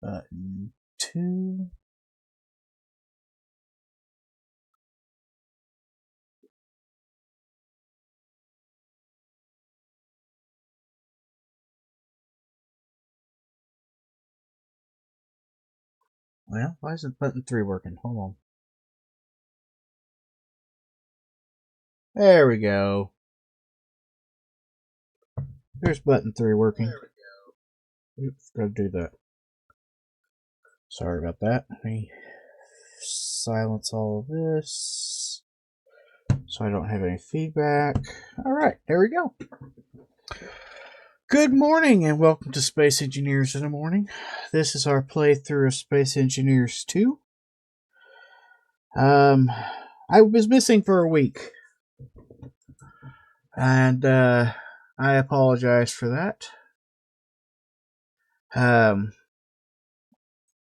Button 2. Well, why isn't button 3 working? Hold on. There we go. There's button 3 working. Oops, gotta do that. Sorry about that. Let me silence all of this so I don't have any feedback. Alright, there we go. Good morning and welcome to Space Engineers in the Morning. This is our playthrough of Space Engineers 2. I was missing for a week. And I apologize for that.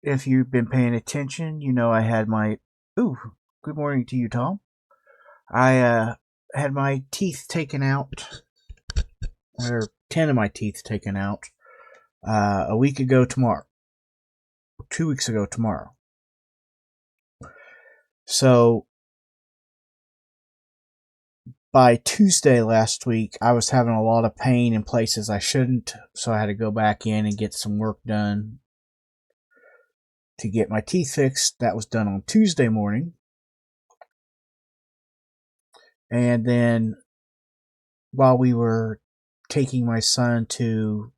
If you've been paying attention, you know I had my... Ooh, good morning to you, Tom. I had my teeth taken out, or 10 of my teeth taken out, a week ago tomorrow. 2 weeks ago tomorrow. So, by Tuesday last week, I was having a lot of pain in places I shouldn't, so I had to go back in and get some work done to get my teeth fixed. That was done on Tuesday morning. And then, while we were taking my son to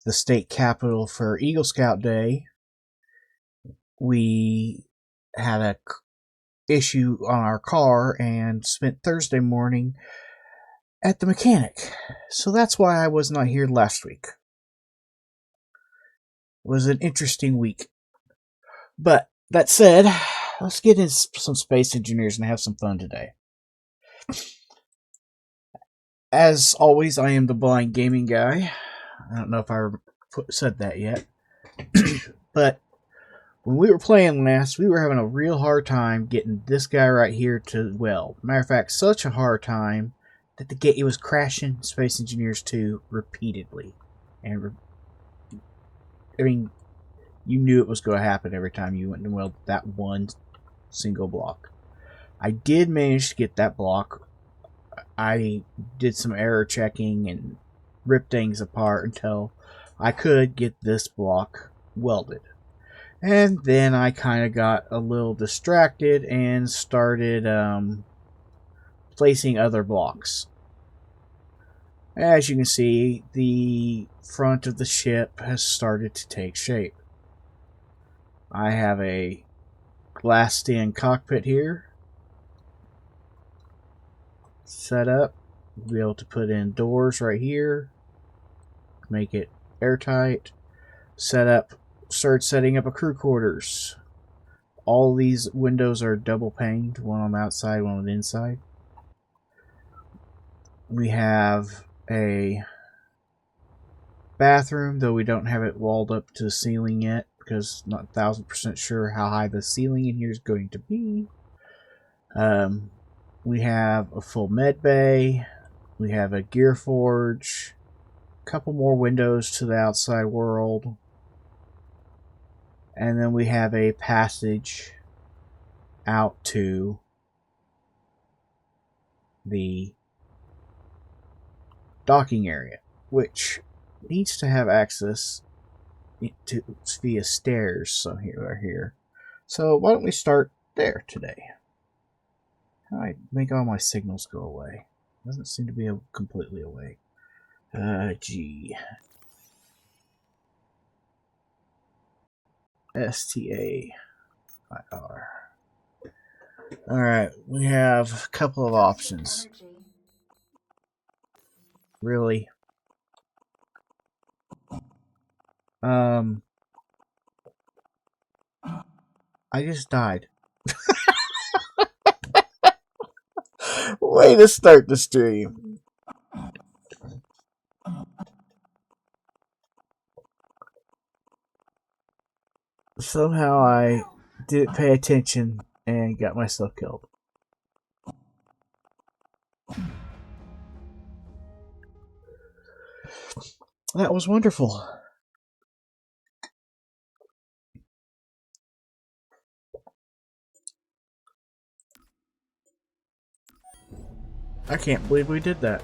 the state capitol for Eagle Scout Day, we had a issue on our car and spent Thursday morning at the mechanic. So that's why I was not here last week. It was an interesting week. But that said, let's get into some Space Engineers and have some fun today. As always, I am the blind gaming guy. I don't know if I said that yet. But when we were playing last, we were having a real hard time getting this guy right here to weld. Matter of fact, such a hard time that it was crashing Space Engineers 2 repeatedly. And I mean, you knew it was going to happen every time you went and welded that one single block. I did manage to get that block. I did some error checking and ripped things apart until I could get this block welded. And then I kind of got a little distracted and started placing other blocks. As you can see, the front of the ship has started to take shape. I have a glassed-in cockpit here set up. We'll be able to put in doors right here, make it airtight. Start setting up a crew quarters. All these windows are double paned, one on the outside, one on the inside. We have a bathroom, though we don't have it walled up to the ceiling yet, because I'm not 1,000% sure how high the ceiling in here is going to be. We have a full med bay. We have a gear forge. A couple more windows to the outside world. And then we have a passage out to the docking area, which needs to have access to via stairs. So here. So why don't we start there today? How do I make all my signals go away? Doesn't seem to be completely away. G. STAIR. Alright, we have a couple of options. Really? I just died. Way to start the stream. Somehow I didn't pay attention and got myself killed. That was wonderful. I can't believe we did that.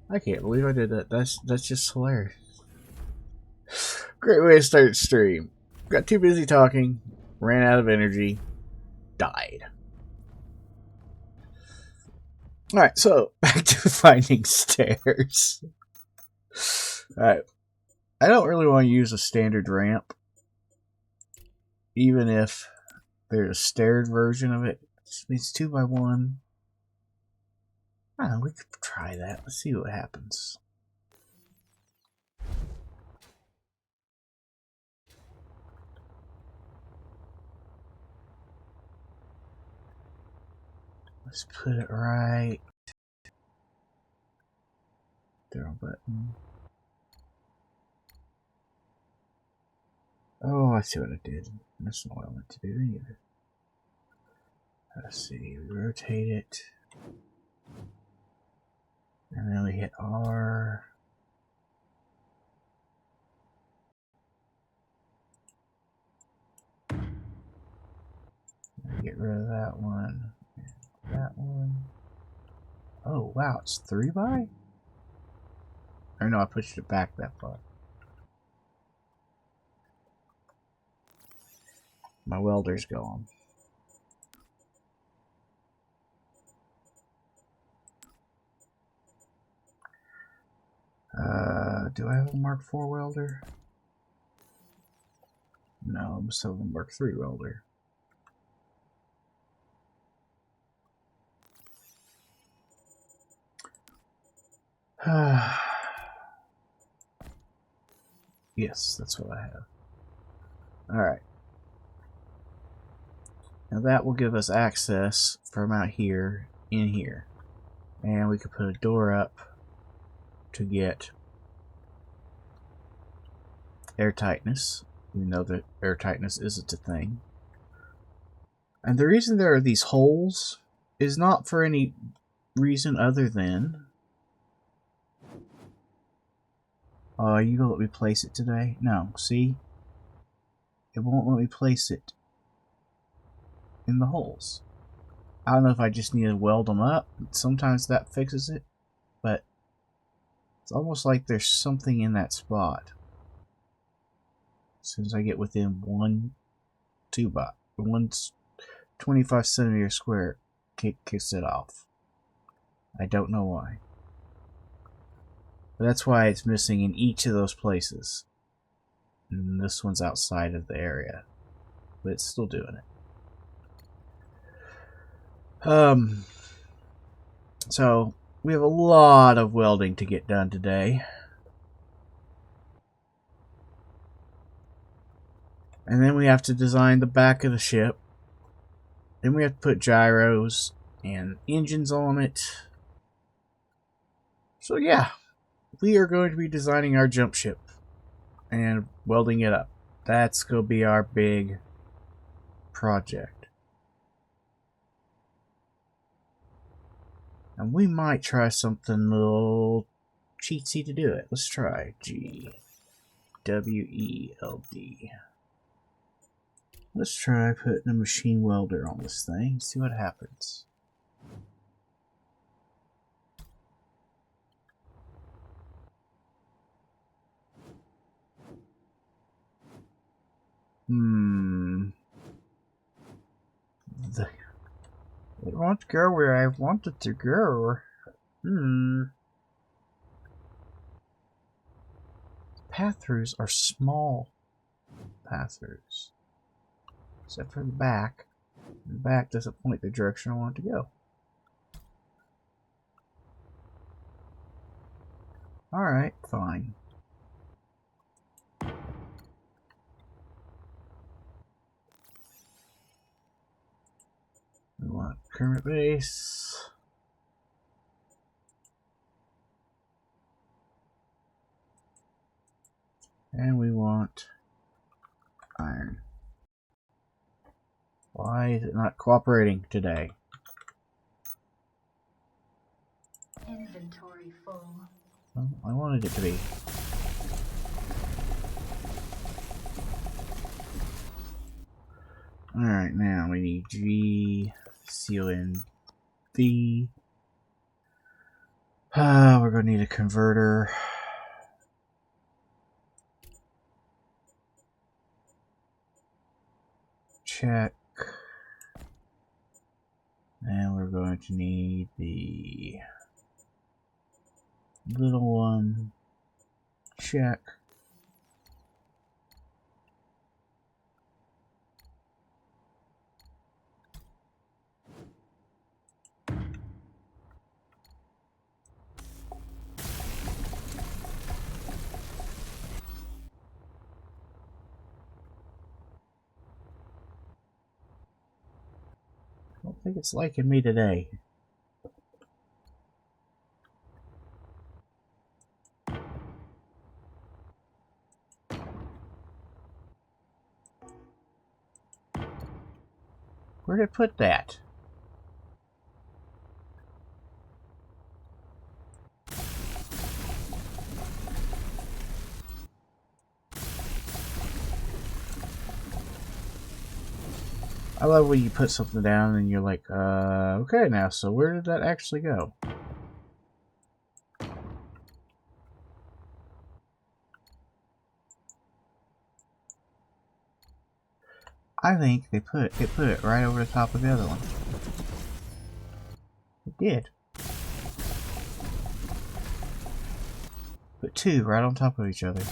I can't believe I did that. That's just hilarious. Great way to start the stream. Got too busy talking, ran out of energy, died. Alright, so back to finding stairs. Alright. I don't really want to use a standard ramp. Even if there's a staired version of it. It's 2x1. I don't know, we could try that. Let's see what happens. Let's put it right there on button. Oh, I see what I did. That's not what I want to do either. Let's see, we rotate it. And then we hit R. Get rid of that one. That one. Oh, wow, it's 3x? Or no, I pushed it back that far. My welder's gone. Do I have a Mark IV welder? No, I'm still a Mark III welder. Yes, that's what I have. Alright. Now that will give us access from out here in here. And we could put a door up to get airtightness, even though that airtightness isn't a thing. And the reason there are these holes is not for any reason other than... Oh, you gonna let me place it today? No, see? It won't let me place it in the holes. I don't know if I just need to weld them up. Sometimes that fixes it, but it's almost like there's something in that spot. As soon as I get within one 25 centimeter square, kicks it off. I don't know why. But that's why it's missing in each of those places. And this one's outside of the area. But it's still doing it. So we have a lot of welding to get done today. And then we have to design the back of the ship. Then we have to put gyros and engines on it. So yeah, we are going to be designing our jump ship and welding it up. That's going to be our big project. And we might try something a little cheatsy to do it. Let's try GWELD. Let's try putting a machine welder on this thing, see what happens. It won't go where I want it to go. Path-throughs are small path-throughs. Except for the back. The back doesn't point the direction I want it to go. Alright, fine. We want current base. And we want iron. Why is it not cooperating today? Inventory full. Well, I wanted it to be. Alright, now we need G, CONV. We're going to need a converter. Check. And we're going to need the little one. Check. I don't think it's liking me today. Where did it put that? I love when you put something down and you're like, okay now, so where did that actually go? I think they put it right over the top of the other one. It did. Put two right on top of each other.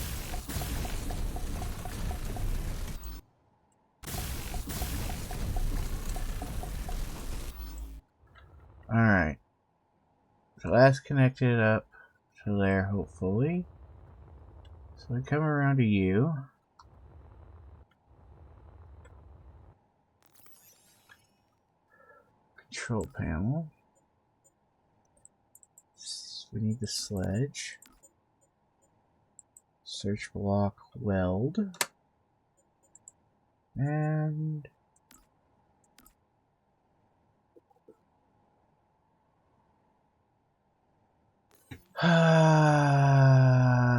Alright. So that's connected up to there, hopefully. So we come around to you. Control panel. We need the sledge. Search block, weld. And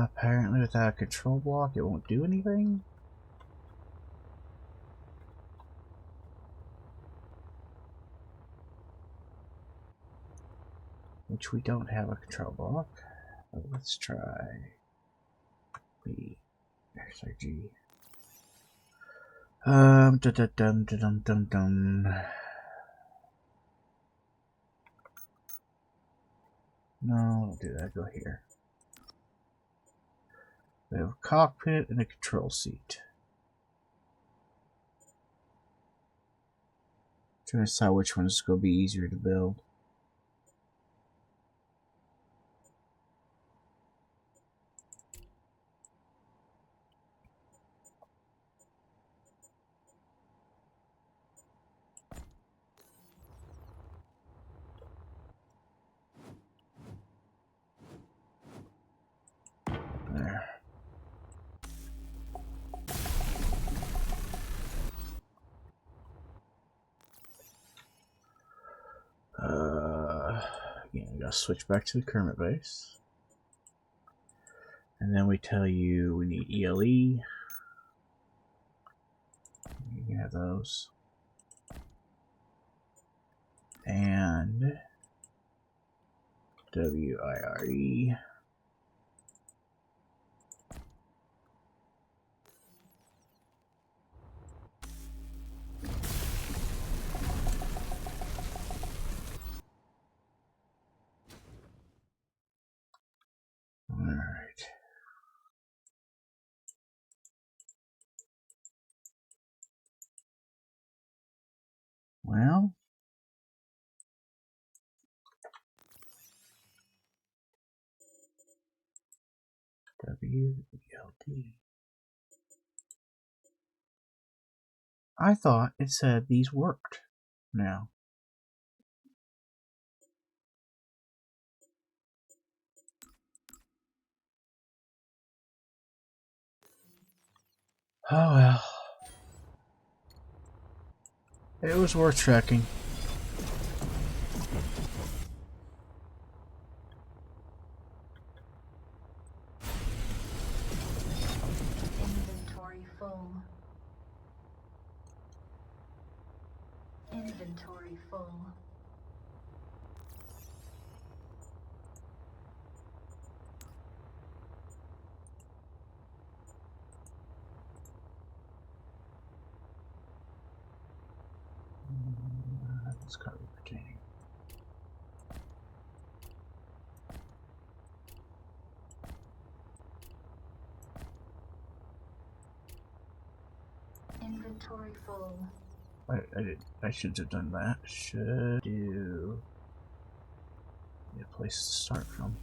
apparently without a control block it won't do anything. Which we don't have a control block. But let's try B. Sorry, G. Dum dum dum dum dum dum. No, don't do that. Go here. We have a cockpit and a control seat. Trying to decide which one is going to be easier to build. There. Again, we gotta switch back to the Kermit base. And then we tell you we need ELE. You can have those. And WIRE. Alright. Well, WELD. I thought it said these worked now. Oh well. It was worth checking. Inventory full. Inventory full. That's gotta be pertaining. Inventory full. I should have done that. Should do a place to start from.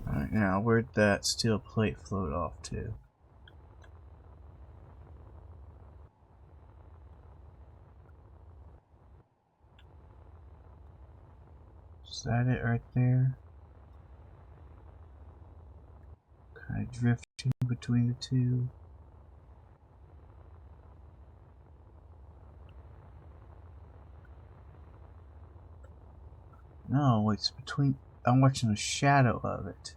Alright, now where'd that steel plate float off to? Is that it right there? Kind of drifting between the two. No, it's between. I'm watching the shadow of it.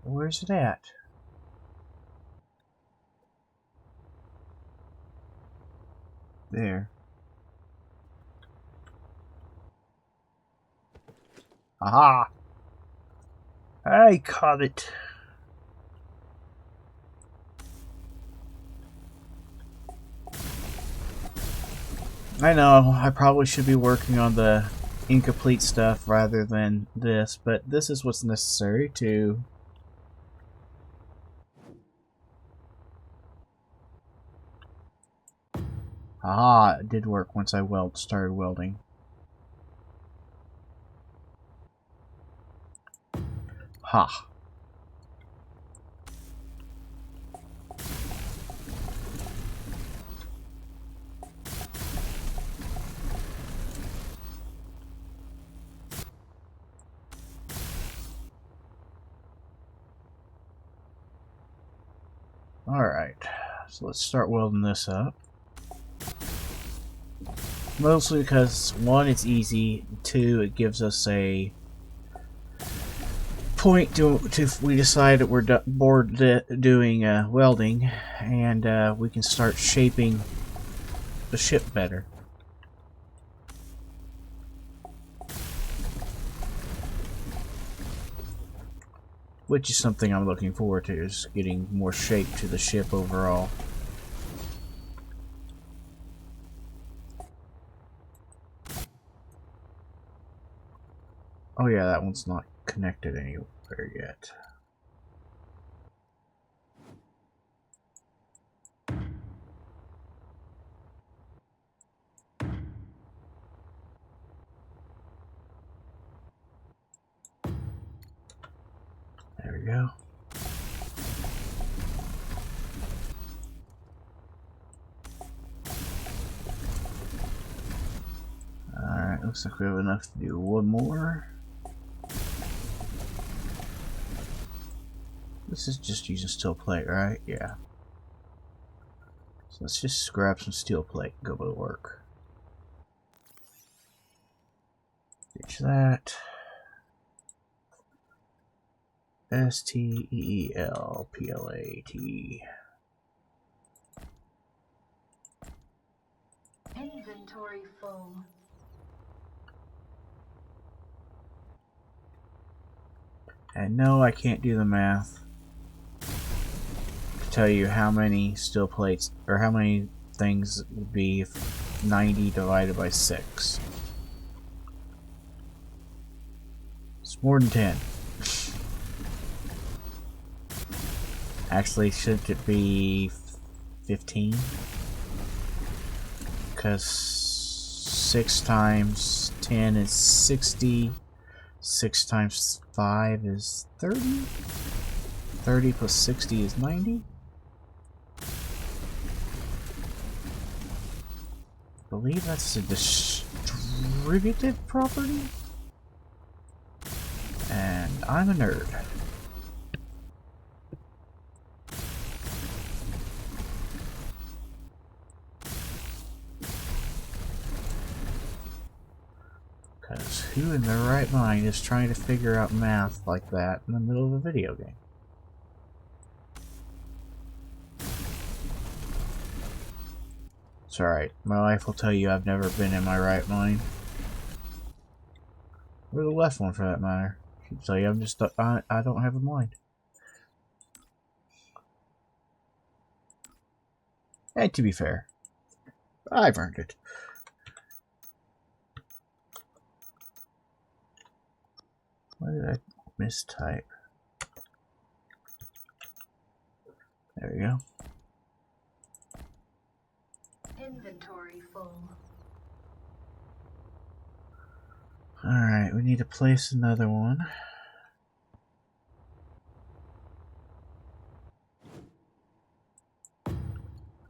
Where's it at? There. Aha! I caught it. I know, I probably should be working on the incomplete stuff rather than this, but this is what's necessary to... Ah, it did work once I started welding. Ha. Alright, so let's start welding this up. Mostly because, one, it's easy, two, it gives us a point to we decide that we're bored doing welding, and we can start shaping the ship better. Which is something I'm looking forward to, is getting more shape to the ship overall. Oh yeah, that one's not connected anywhere yet. There we go. Alright, looks like we have enough to do one more. This is just using steel plate, right? Yeah. So let's just grab some steel plate and go to work. Ditch that. STEELPLAT. Inventory full. And no, I can't do the math to tell you how many steel plates, or how many things would be 90 divided by 6. It's more than 10. Actually, shouldn't it be 15? Because 6 times 10 is 60. 6 times 5 is 30. 30 plus 60 is 90. I believe that's a distributed property. And I'm a nerd. Who in their right mind is trying to figure out math like that in the middle of a video game? It's alright. My wife will tell you I've never been in my right mind. Or the left one for that matter. She'll tell you I'm just, I don't have a mind. And to be fair, I've earned it. Why did I mistype? There we go. Inventory full. Alright, we need to place another one.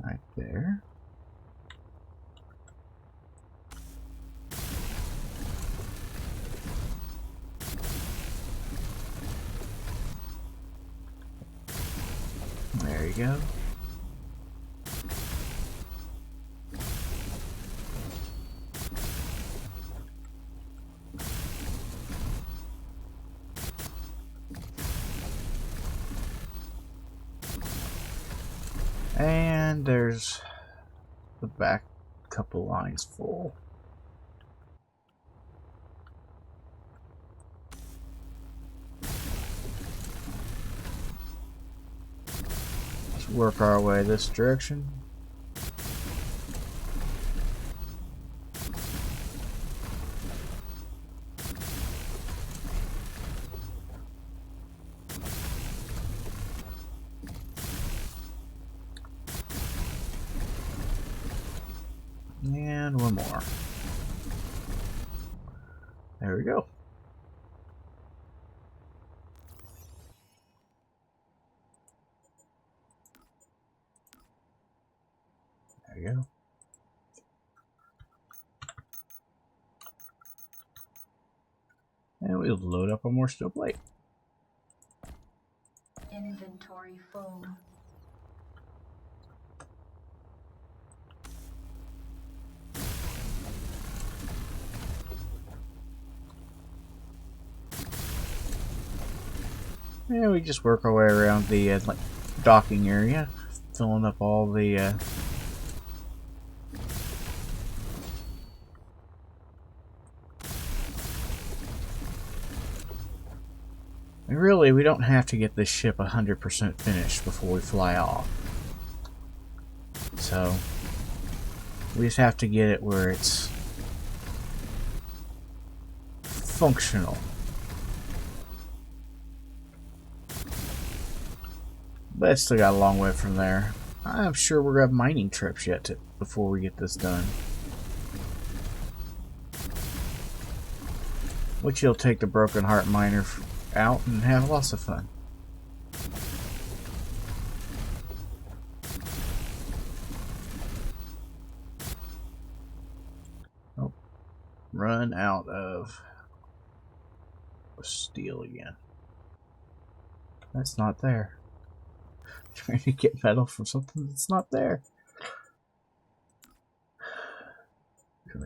Right there. There you go. And there's the back couple lines full. Let's work our way this direction. And one more. There we go. There you go. And we'll load up one more steel plate. Inventory full. And we just work our way around the like docking area, filling up all the and really, we don't have to get this ship 100% finished before we fly off. So, we just have to get it where it's functional. But it's still got a long way from there. I'm sure we're going to have mining trips yet before we get this done. Which you'll take the Broken Heart Miner out and have lots of fun. Oh, run out of steel again. That's not there. Trying to get metal from something that's not there.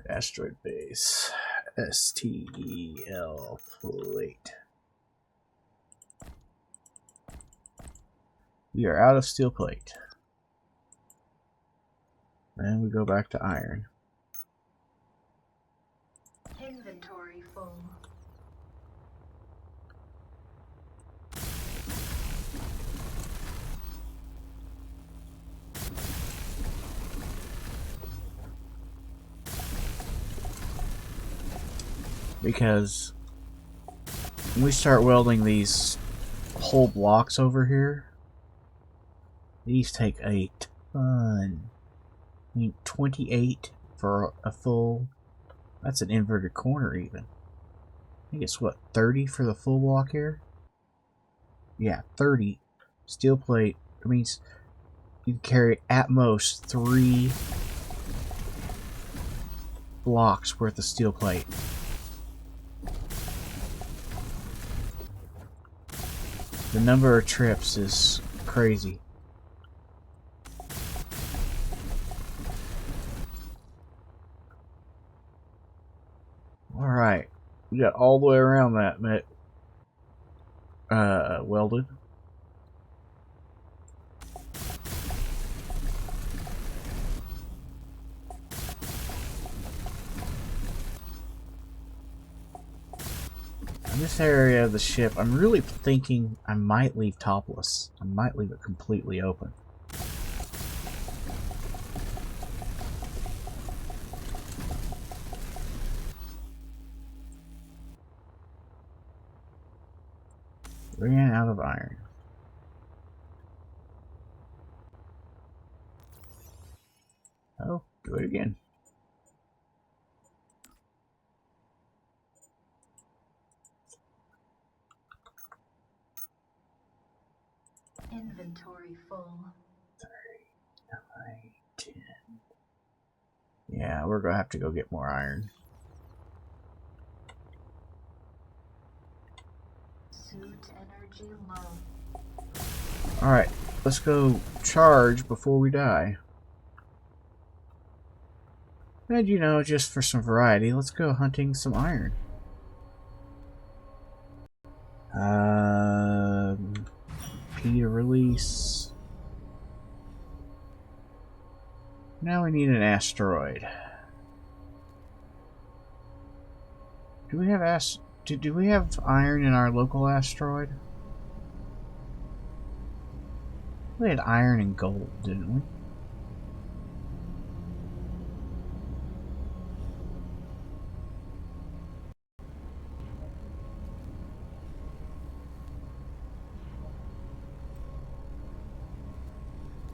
Asteroid base. STEL plate. We are out of steel plate. Then we go back to iron. Inventory full. Because when we start welding these whole blocks over here, these take a ton. I mean, 28 for a full. That's an inverted corner, even. I think it's what, 30 for the full block here? Yeah, 30 steel plate. It means you can carry at most 3 blocks worth of steel plate. The number of trips is crazy. Alright, We got all the way around that, welded. In this area of the ship, I'm really thinking I might leave topless. I might leave it completely open. Ran out of iron. Oh, do it again. Inventory full. 9, 10. Yeah, we're gonna have to go get more iron. Suit energy low. Alright, let's go charge before we die. And you know, just for some variety, let's go hunting some iron. P to release. Now we need an asteroid. Do we have do we have iron in our local asteroid? We had iron and gold, didn't we?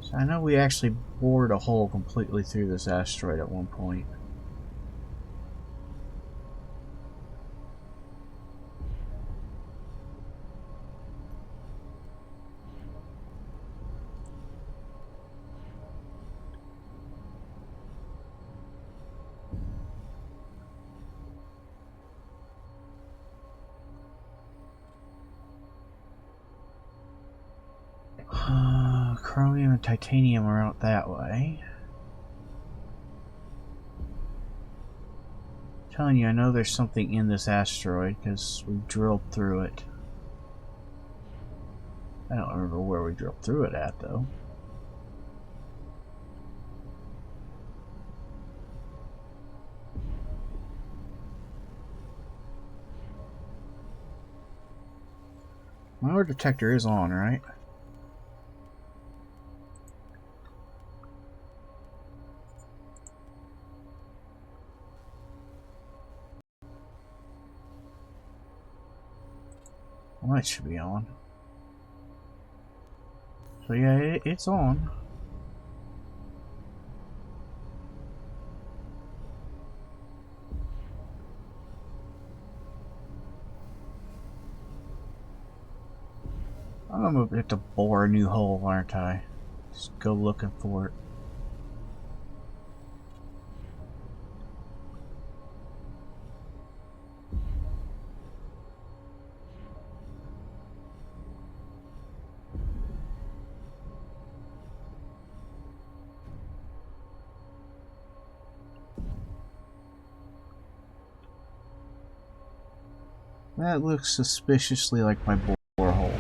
So I know we actually bored a hole completely through this asteroid at one point. Chromium and titanium are out that way. I'm telling you, I know there's something in this asteroid because we drilled through it. I don't remember where we drilled through it at, though. My ore detector is on, right? Well, it should be on. So yeah, it's on. I'm gonna have to bore a new hole, aren't I? Just go looking for it. That looks suspiciously like my borehole.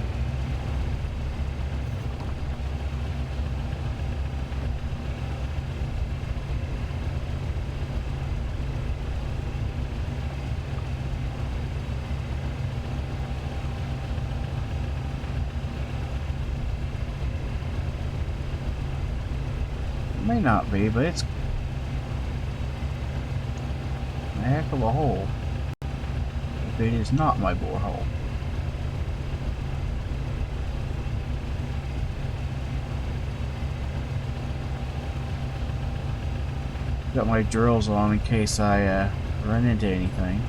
It may not be, but it's a heck of a hole. If it is not my borehole. Got my drills on in case I run into anything.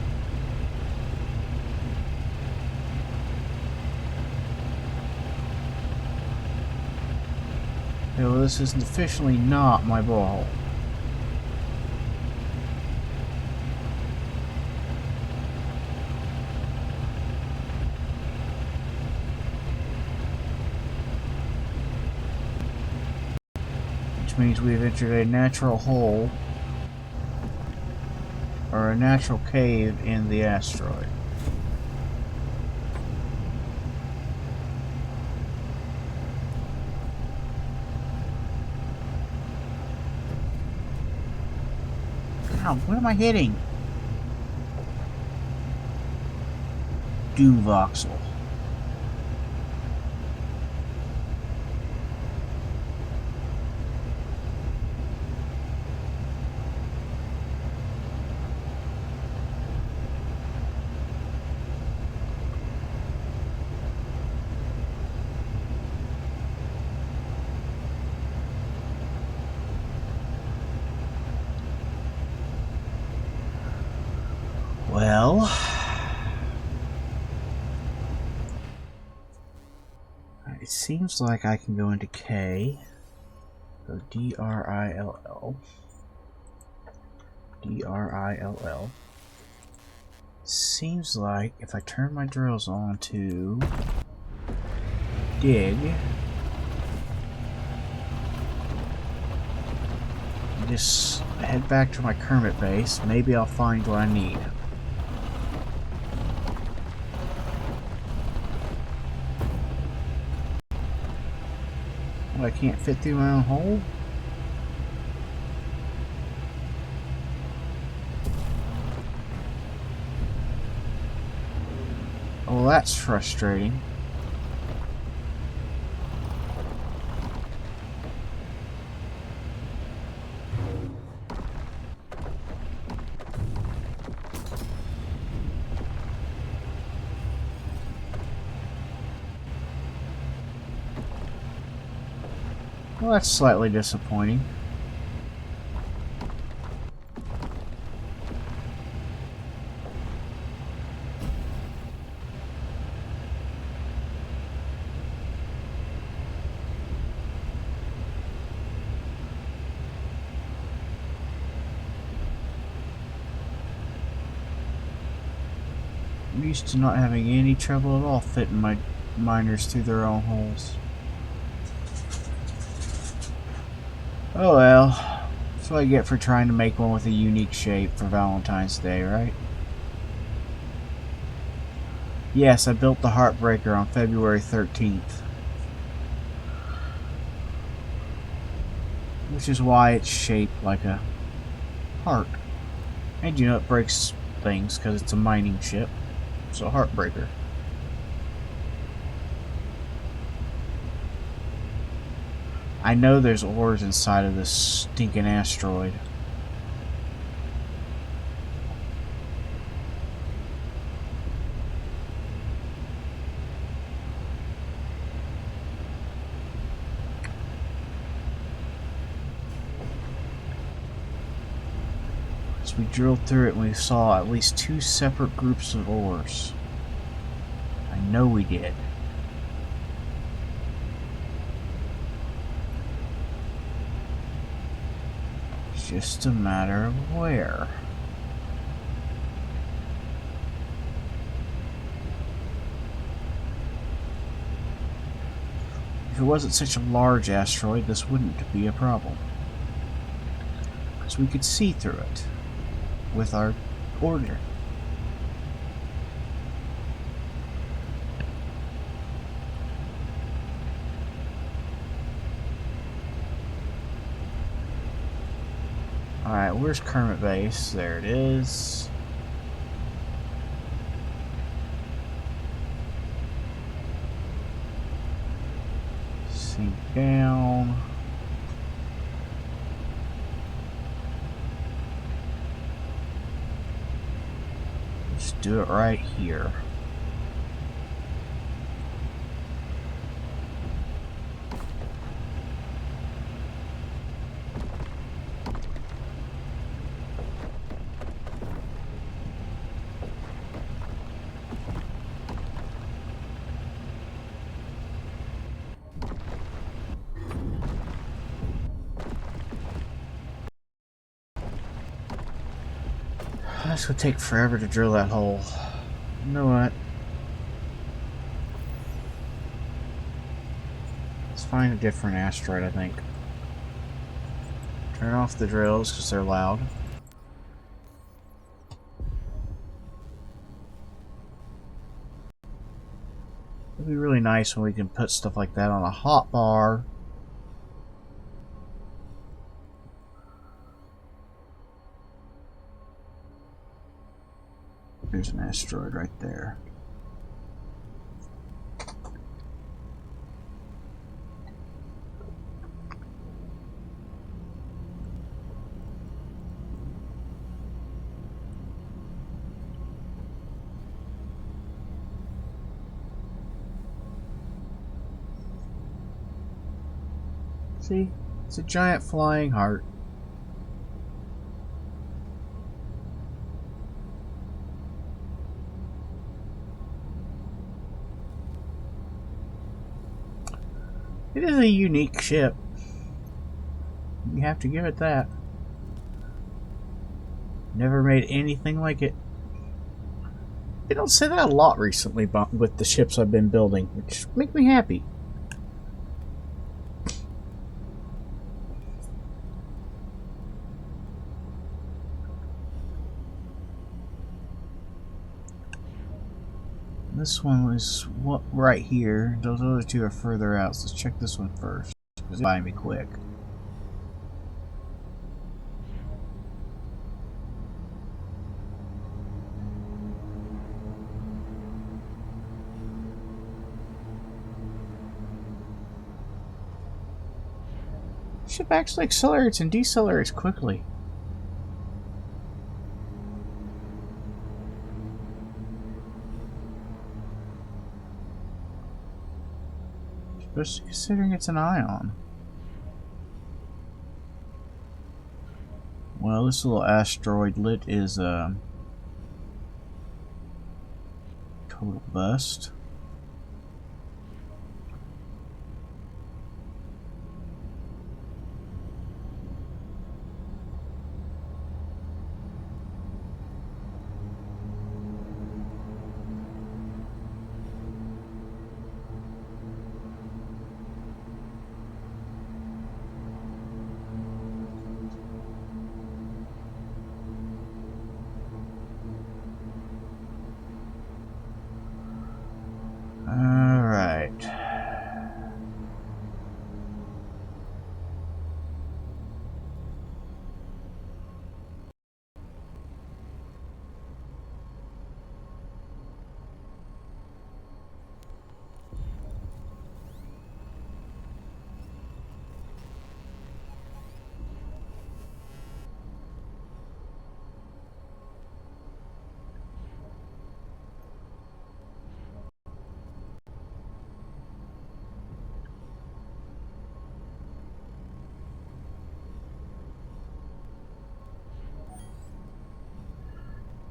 Okay, well, this is officially not my borehole. Which means we've entered a natural hole. or a natural cave in the asteroid. Ow, what am I hitting? Doom voxel. Well, it seems like I can go into K. Go D-R-I-L-L. D-R-I-L-L. Seems like if I turn my drills on to dig, and just head back to my Kermit base, maybe I'll find what I need. I can't fit through my own hole? Oh, that's frustrating. Well, that's slightly disappointing. I'm used to not having any trouble at all fitting my miners through their own holes. Oh well, that's what I get for trying to make one with a unique shape for Valentine's Day, right? Yes, I built the Heartbreaker on February 13th. Which is why it's shaped like a heart. And you know it breaks things because it's a mining ship. So a Heartbreaker. I know there's ores inside of this stinking asteroid. As we drilled through it, we saw at least 2 separate groups of ores. I know we did. Just a matter of where. If it wasn't such a large asteroid, this wouldn't be a problem. Because we could see through it with our order. Alright, where's Kermit Base? There it is. Sink down. Just do it right here. This would take forever to drill that hole. You know what? Let's find a different asteroid, I think. Turn off the drills because they're loud. be really nice when we can put stuff like that on a hotbar. There's an asteroid right there. See? It's a giant flying heart. It is a unique ship. You have to give it that. Never made anything like it. They don't say that a lot recently with the ships I've been building, which make me happy. This one was right here. Those other two are further out, so let's check this one first, because it'll buy me quick. Ship actually accelerates and decelerates quickly. Especially considering it's an ion. Well, this little asteroid lit is a total bust.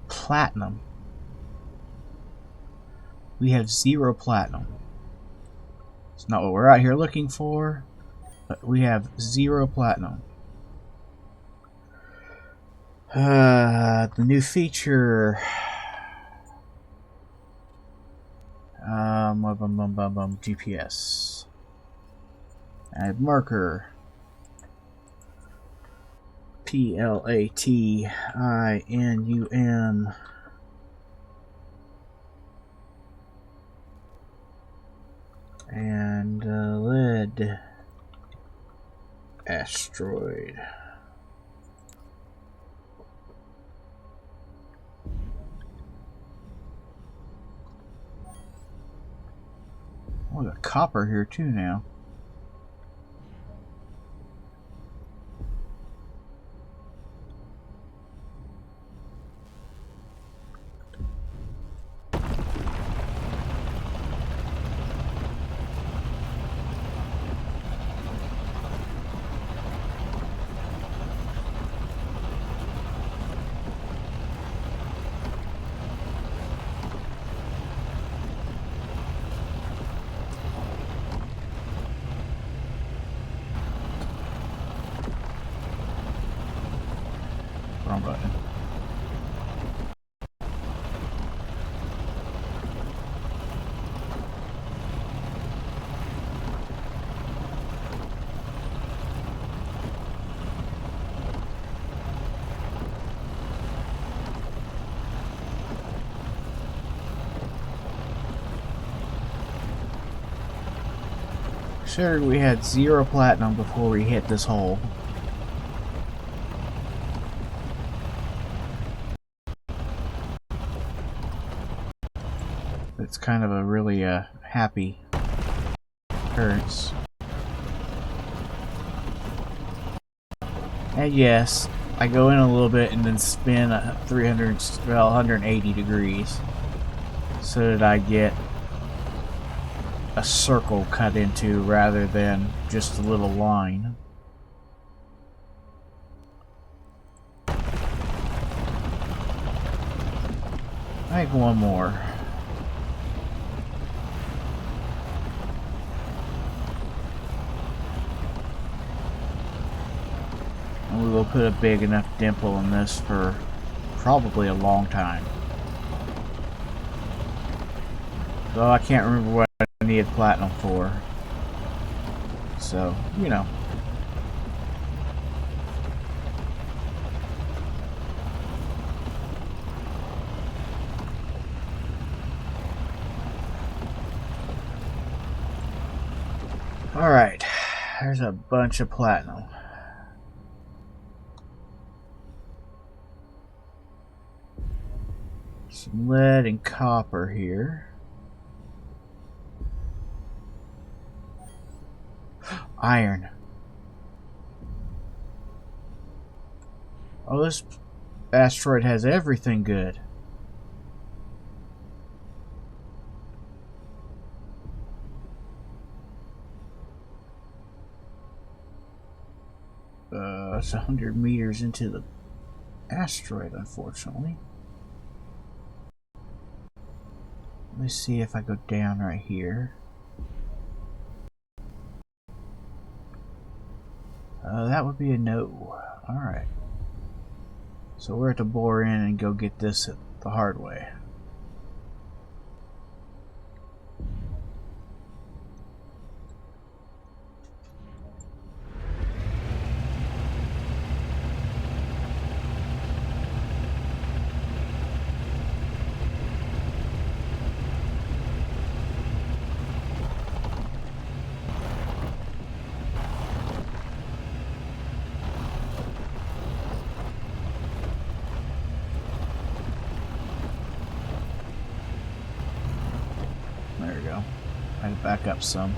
Platinum. We have 0 platinum. It's not what we're out here looking for, but we have 0 platinum. The new feature. GPS. Add marker. PLATINUM. And lead asteroid. Oh, we got copper here too now. Wrong button. Considering we had 0 platinum before we hit this hole. It's kind of a really happy occurrence. And yes, I go in a little bit and then spin 180 degrees so that I get a circle cut into rather than just a little line. I think one more. And we will put a big enough dimple in this for probably a long time. Though I can't remember what I needed platinum for. So, you know. Alright, there's a bunch of platinum. Some lead and copper here. Iron. Oh, this asteroid has everything good. It's 100 meters into the asteroid, unfortunately. Let me see if I go down right here. That would be a no. Alright. So we're at to bore in and go get this the hard way. There we go. I had to back up some.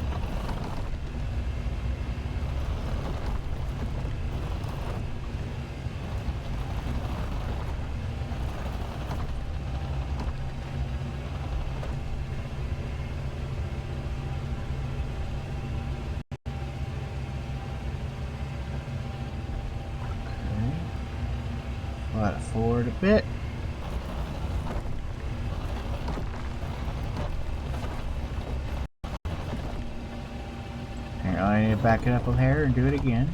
Okay. Flat it forward a bit. I need to back it up a hair and do it again.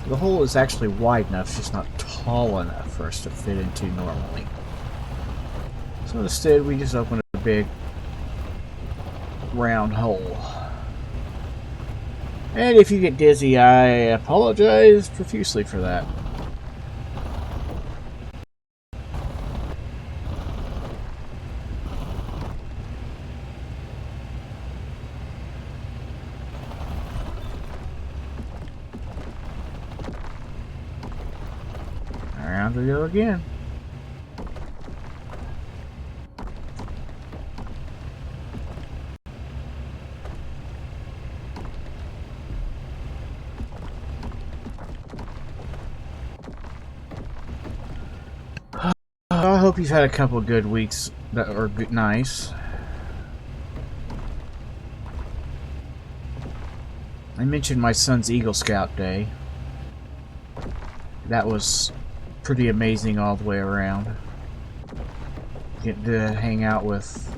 The hole is actually wide enough, it's just not tall enough for us to fit into normally. So instead we just open a big round hole. And if you get dizzy, I apologize profusely for that. Around we go again. I hope you've had a couple of good weeks that are nice. I mentioned my son's Eagle Scout Day. That was pretty amazing all the way around. Get to hang out with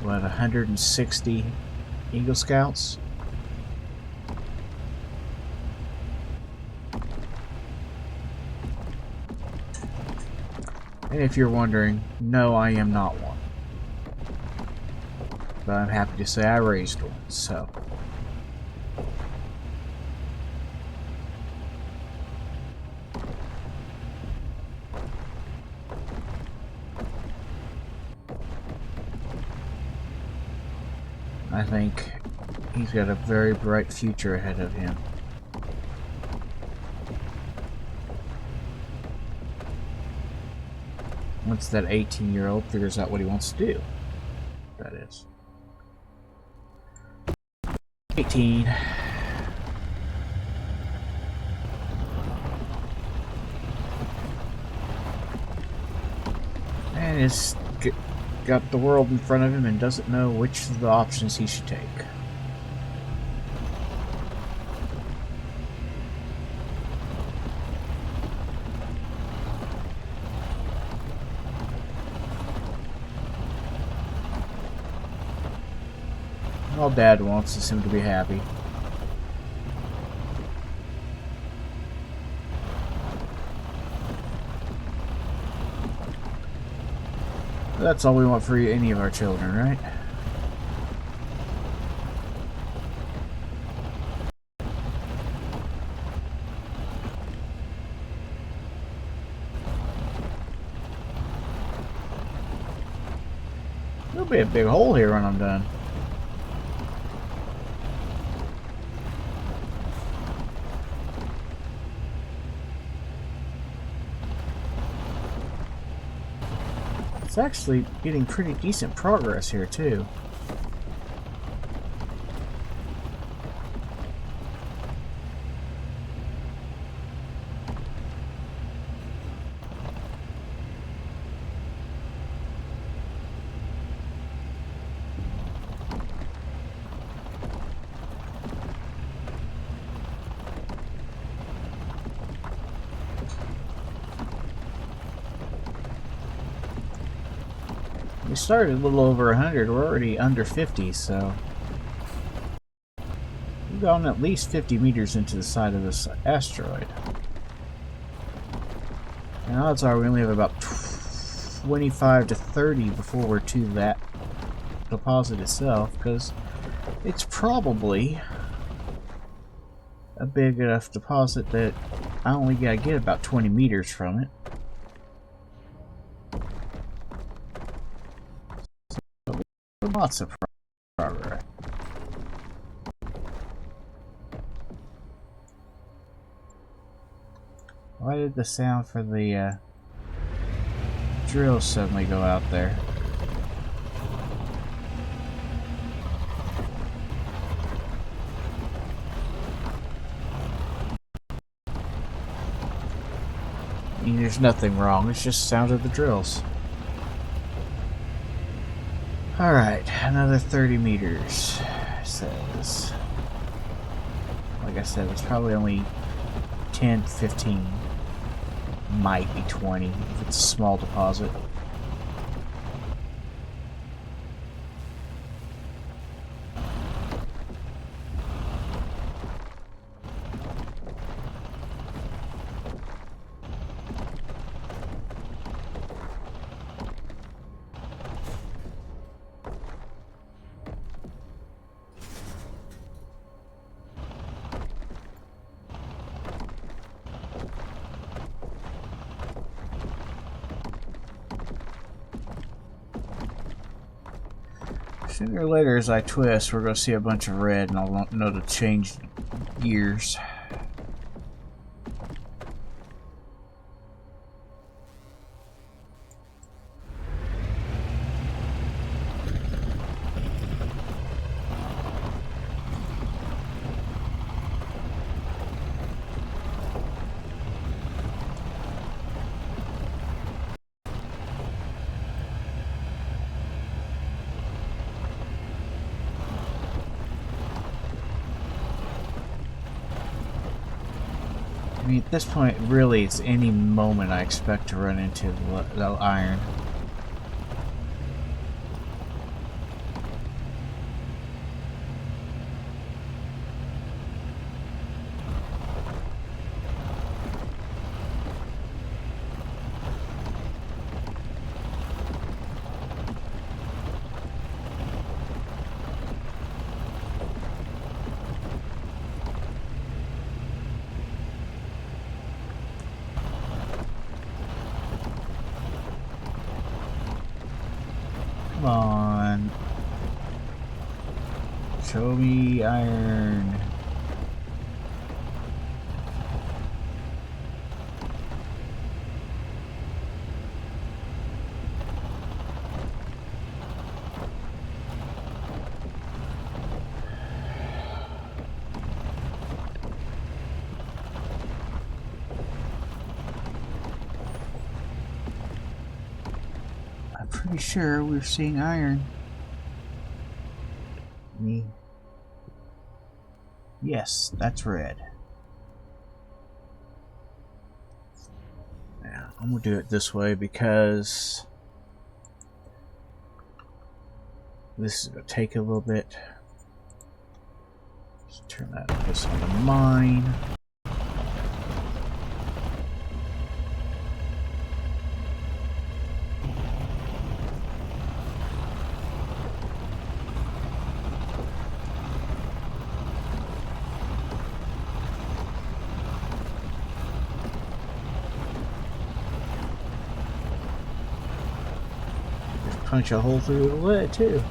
what, 160 Eagle Scouts. And if you're wondering, no, I am not one. But I'm happy to say I raised one, so. I think he's got a very bright future ahead of him. Once that 18-year-old figures out what he wants to do. That is. 18. And he's got the world in front of him and doesn't know which of the options he should take. All Dad wants is him to be happy. That's all we want for any of our children, right? There'll be a big hole here when I'm done. It's actually getting pretty decent progress here, too. We started a little over 100, we're already under 50, so we've gone at least 50 meters into the side of this asteroid. And odds are we only have about 25 to 30 before we're to that deposit itself, because it's probably a big enough deposit that I only gotta get about 20 meters from it. Lots of progress. Why did the sound for the drill suddenly go out there? I mean, there's nothing wrong, it's just the sound of the drills. Alright, another 30 meters, says. Like I said, it's probably only 10, 15, might be 20 if it's a small deposit. Sooner or later, as I twist, we're going to see a bunch of red, and I'll know to change gears. I mean, at this point, really, it's any moment I expect to run into the iron. Show me iron. I'm pretty sure we're seeing iron. Me. Yes, that's red. Now, I'm gonna do it this way because this is gonna take a little bit. Let's turn this on the mine. Punch a hole through the lead too.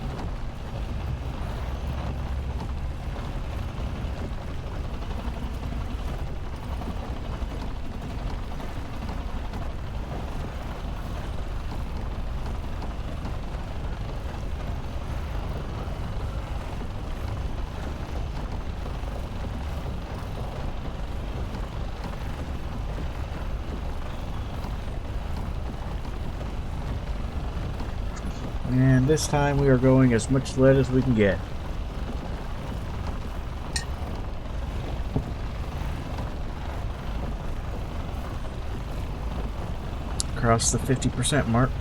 And this time we are going as much lead as we can get. Across the 50% mark.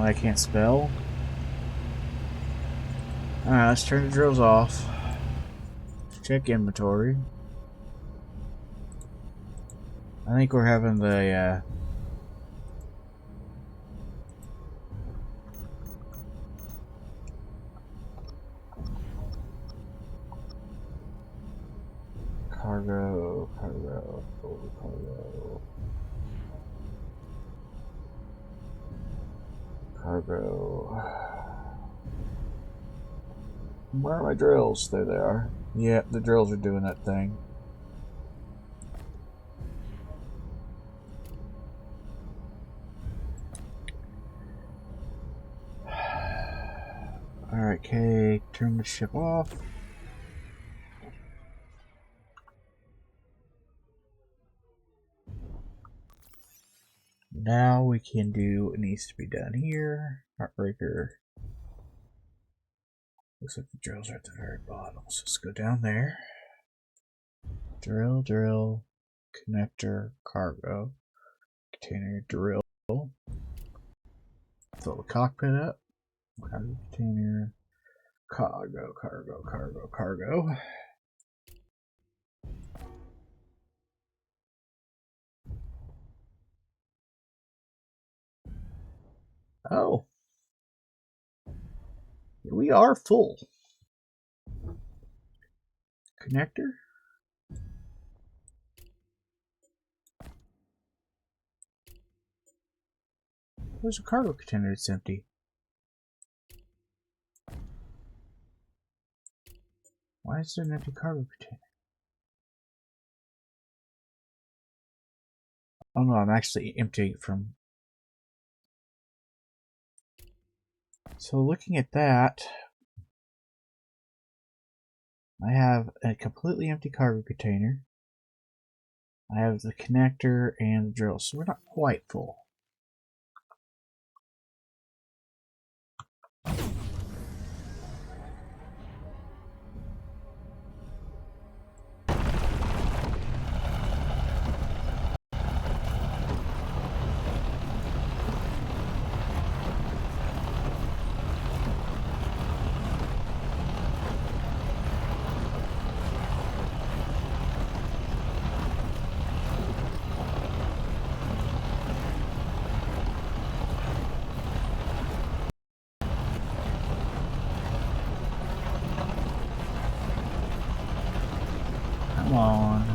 I can't spell. Alright, let's turn the drills off. Check inventory. I think we're having the cargo. Where are my drills? There they are. Yep, the drills are doing that thing. Alright, okay, turn the ship off. Now we can do what needs to be done here. Heartbreaker. Looks like the drills are at the very bottom. So let's go down there. Drill, connector, cargo, container, drill. Fill the cockpit up. Cargo container, cargo. Oh. We are full. Connector. Where's the cargo container? It's empty. Why is there an empty cargo container? Oh no, I'm actually empty from... So looking at that, I have a completely empty cargo container. I have the connector and the drill, so we're not quite full. Come on.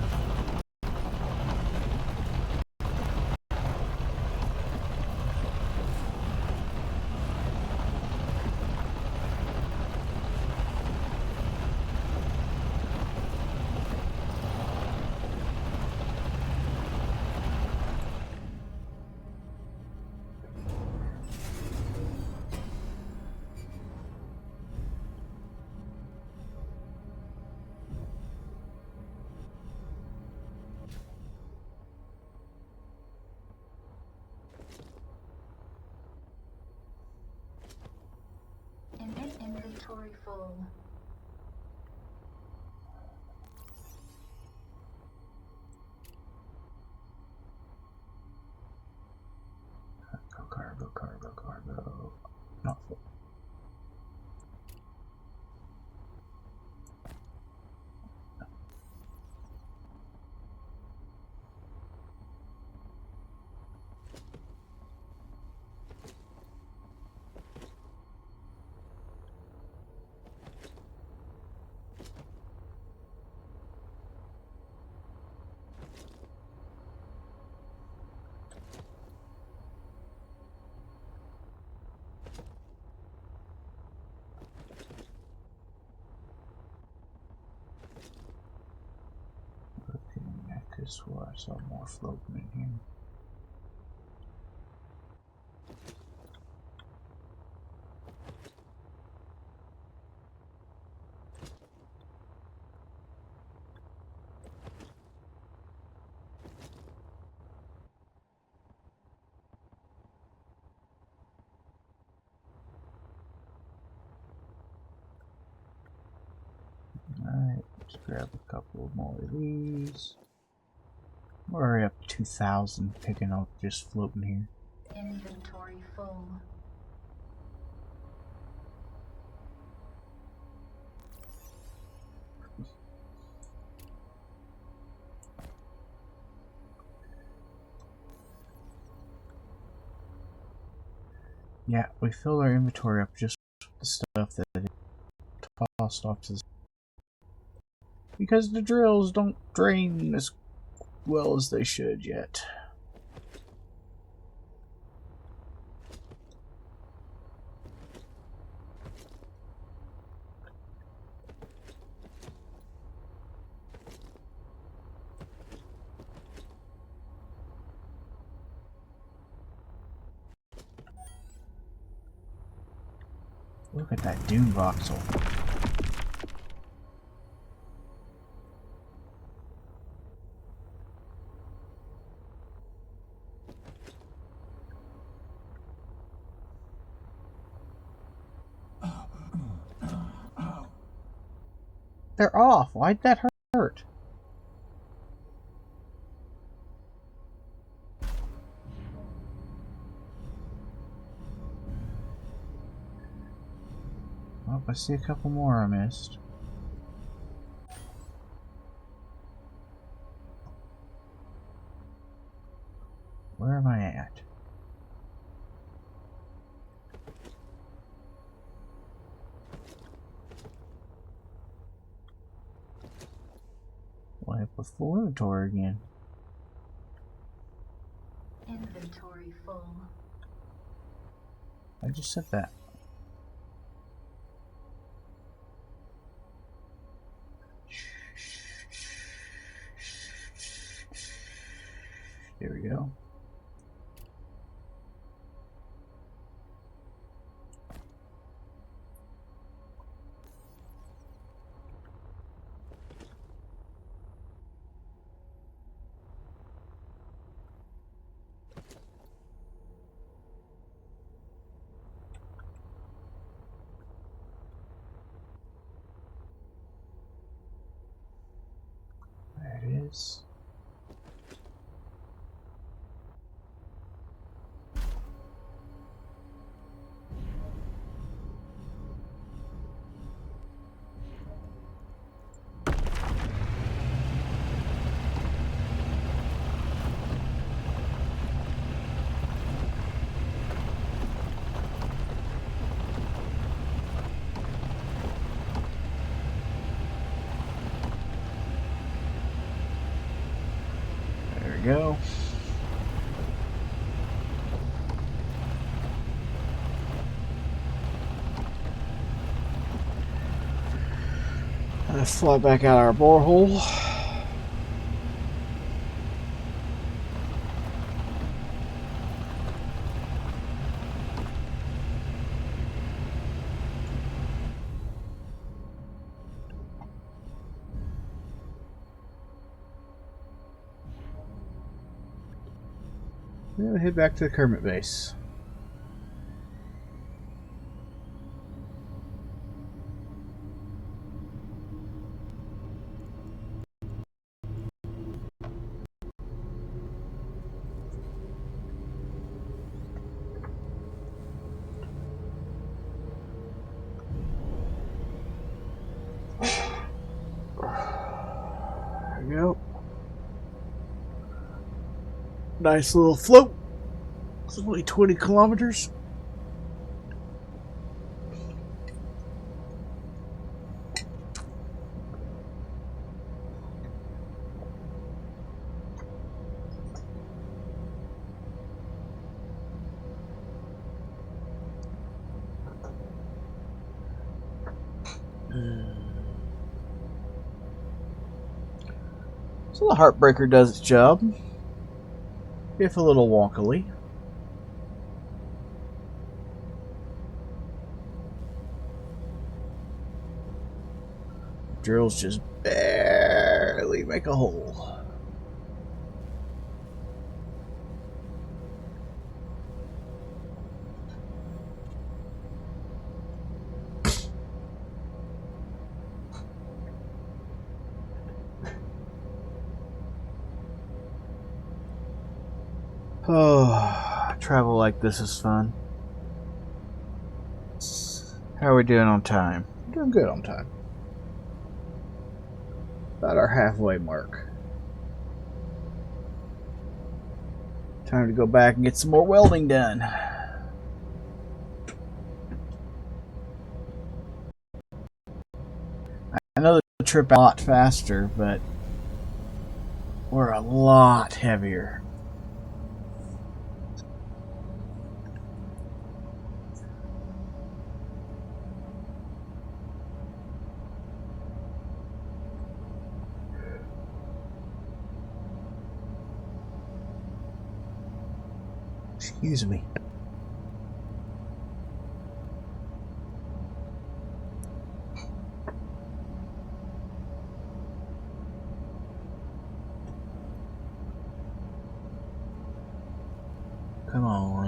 Inventory full. Cargo, cargo, cargo. Not full. This was I saw more floating in here. Alright, let's grab a couple more of these. We're already up to 2,000 picking up just floating here. Inventory full. Yeah, we filled our inventory up just with the stuff that it tossed off to the... Because the drills don't drain as well as they should yet. Look at that dune voxel. They're off. Why'd that hurt? Oh, I see a couple more I missed. Where am I at? Wipe with full inventory again. Inventory full. I just said that. There we go. There it is. go. Let's fly back out our borehole. Then head back to the Kermit base. There we go. Nice little float. It's only 20 kilometers. So the Heartbreaker does its job, if a little wonkily. Drills just barely make a hole. Oh, travel like this is fun. How are we doing on time? Doing good on time. About our halfway mark. Time to go back and get some more welding done. I know the trip a lot faster, but we're a lot heavier. Excuse me. Come on.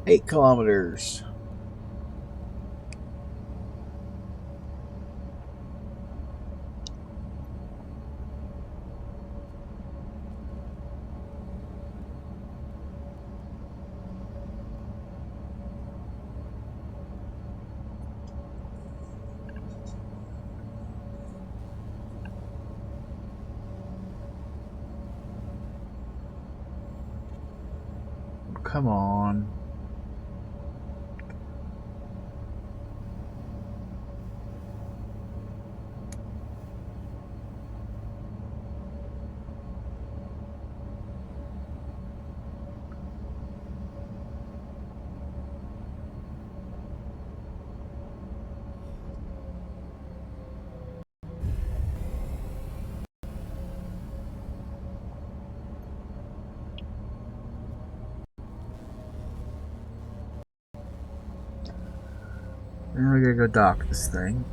Eight kilometers. Come on. Now we gotta go dock this thing.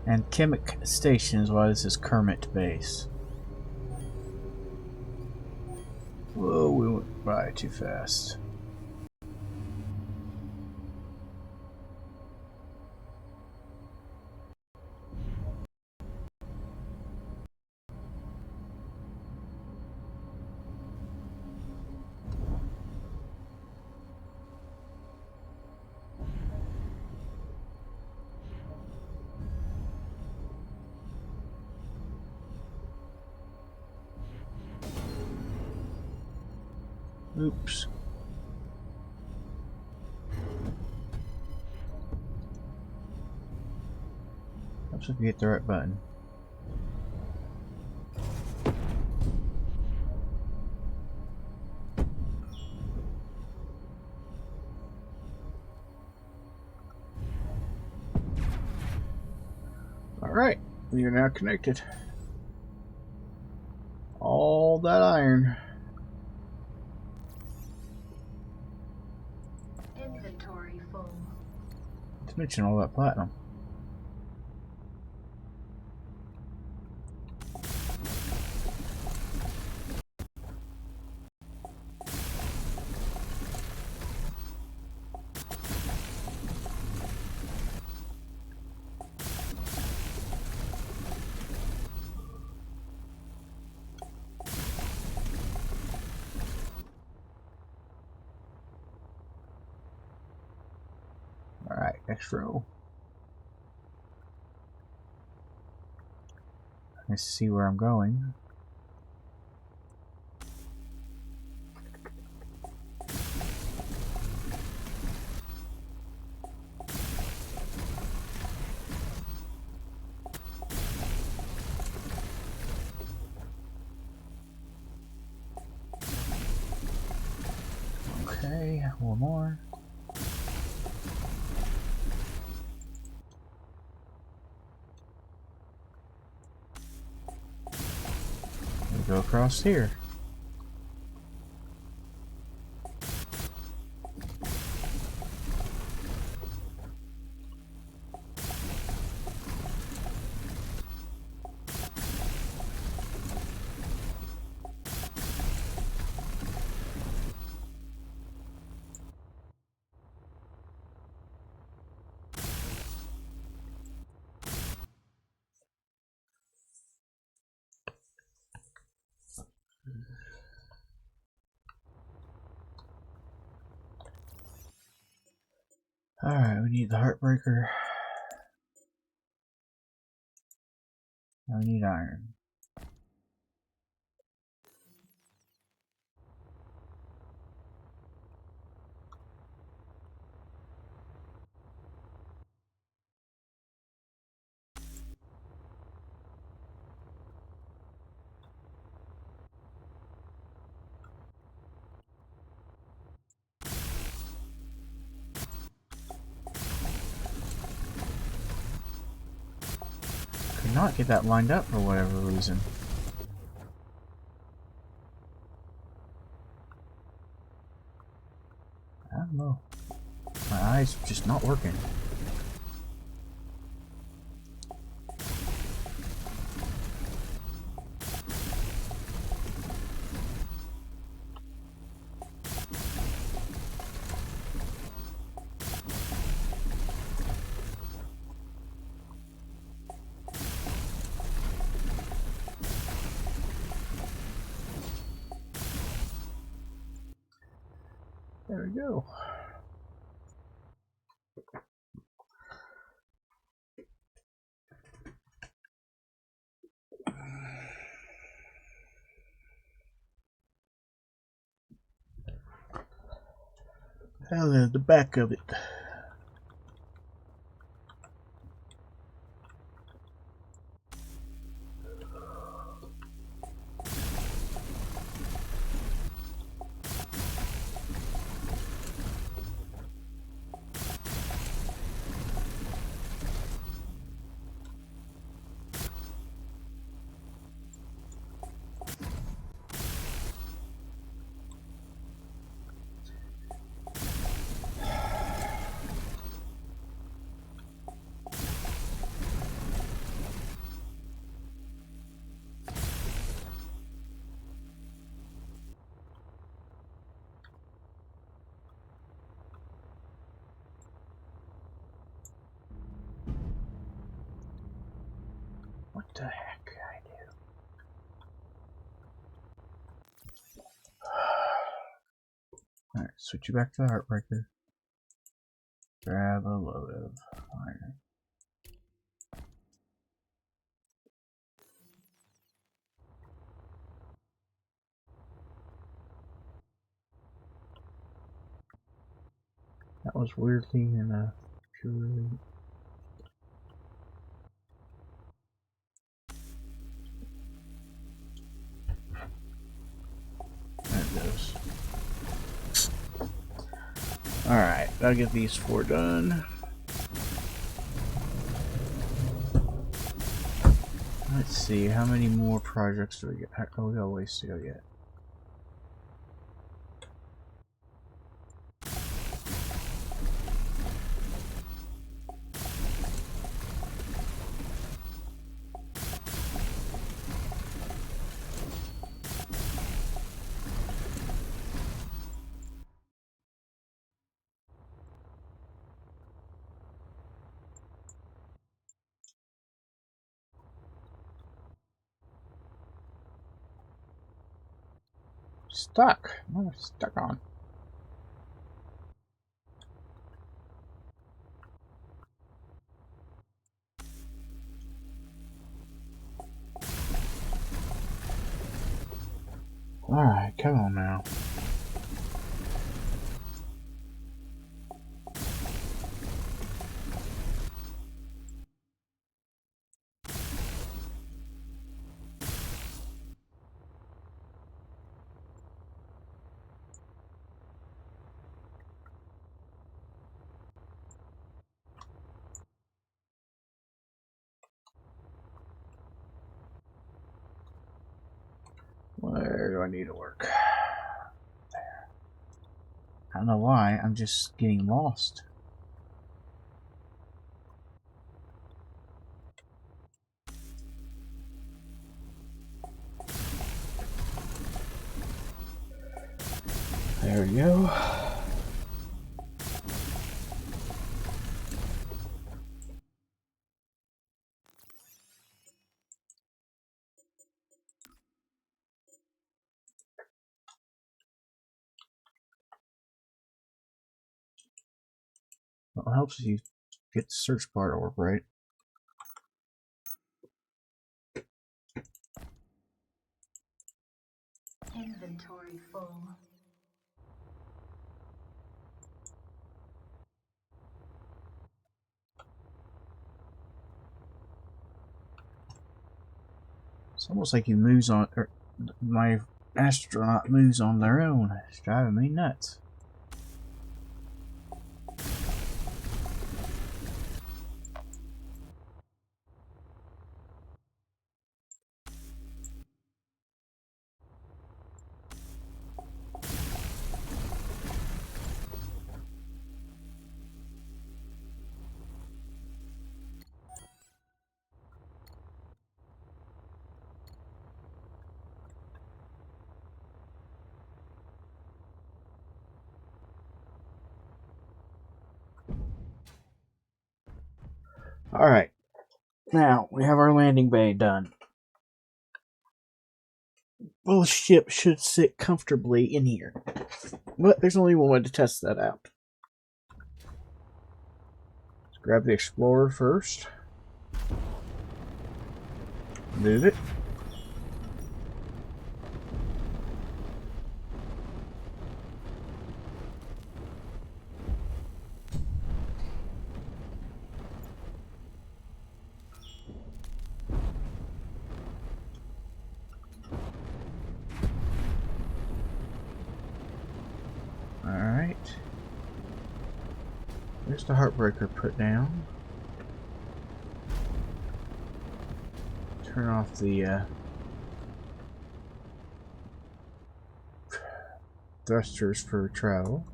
And Chemic Station is why this is Kermit Base. Whoa, we went by too fast. Oops. Helps if you hit the right button. Alright, we are now connected. All that iron. Inventory full. Not to mention all that platinum. Alright, next row. Let's see where I'm going. Okay, one more. We go across here. Alright, we need the heartbreaker. Now we need iron. Could not get that lined up for whatever reason. I don't know. My eyes just not working. There we go. Now then, the back of it. What the heck did I do? Alright, switch you back to the heartbreaker. Grab a load of iron. was weirdly in a purely. There it goes. Alright, I'll get these 4 done. Let's see, how many more projects do we get? Oh, we got a ways to go yet. Stuck. What am I stuck on? Alright, come on now. Where do I need to work? I don't know why, I'm just getting lost. There we go. Well, it helps if you get the search bar to work right. Inventory full. It's almost like he moves on, or my astronaut moves on their own. It's driving me nuts. Alright, now we have our landing bay done. Well, the ship should sit comfortably in here. But there's only one way to test that out. Let's grab the Explorer first. Move it. Alright. There's the heartbreaker put down. Turn off the thrusters for travel.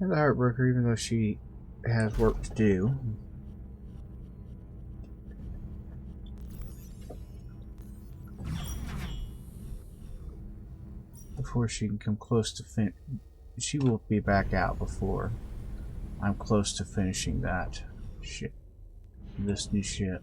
And the heartbreaker, even though she has work to do. Before she can come close to she will be back out before I'm close to finishing that ship. This new ship.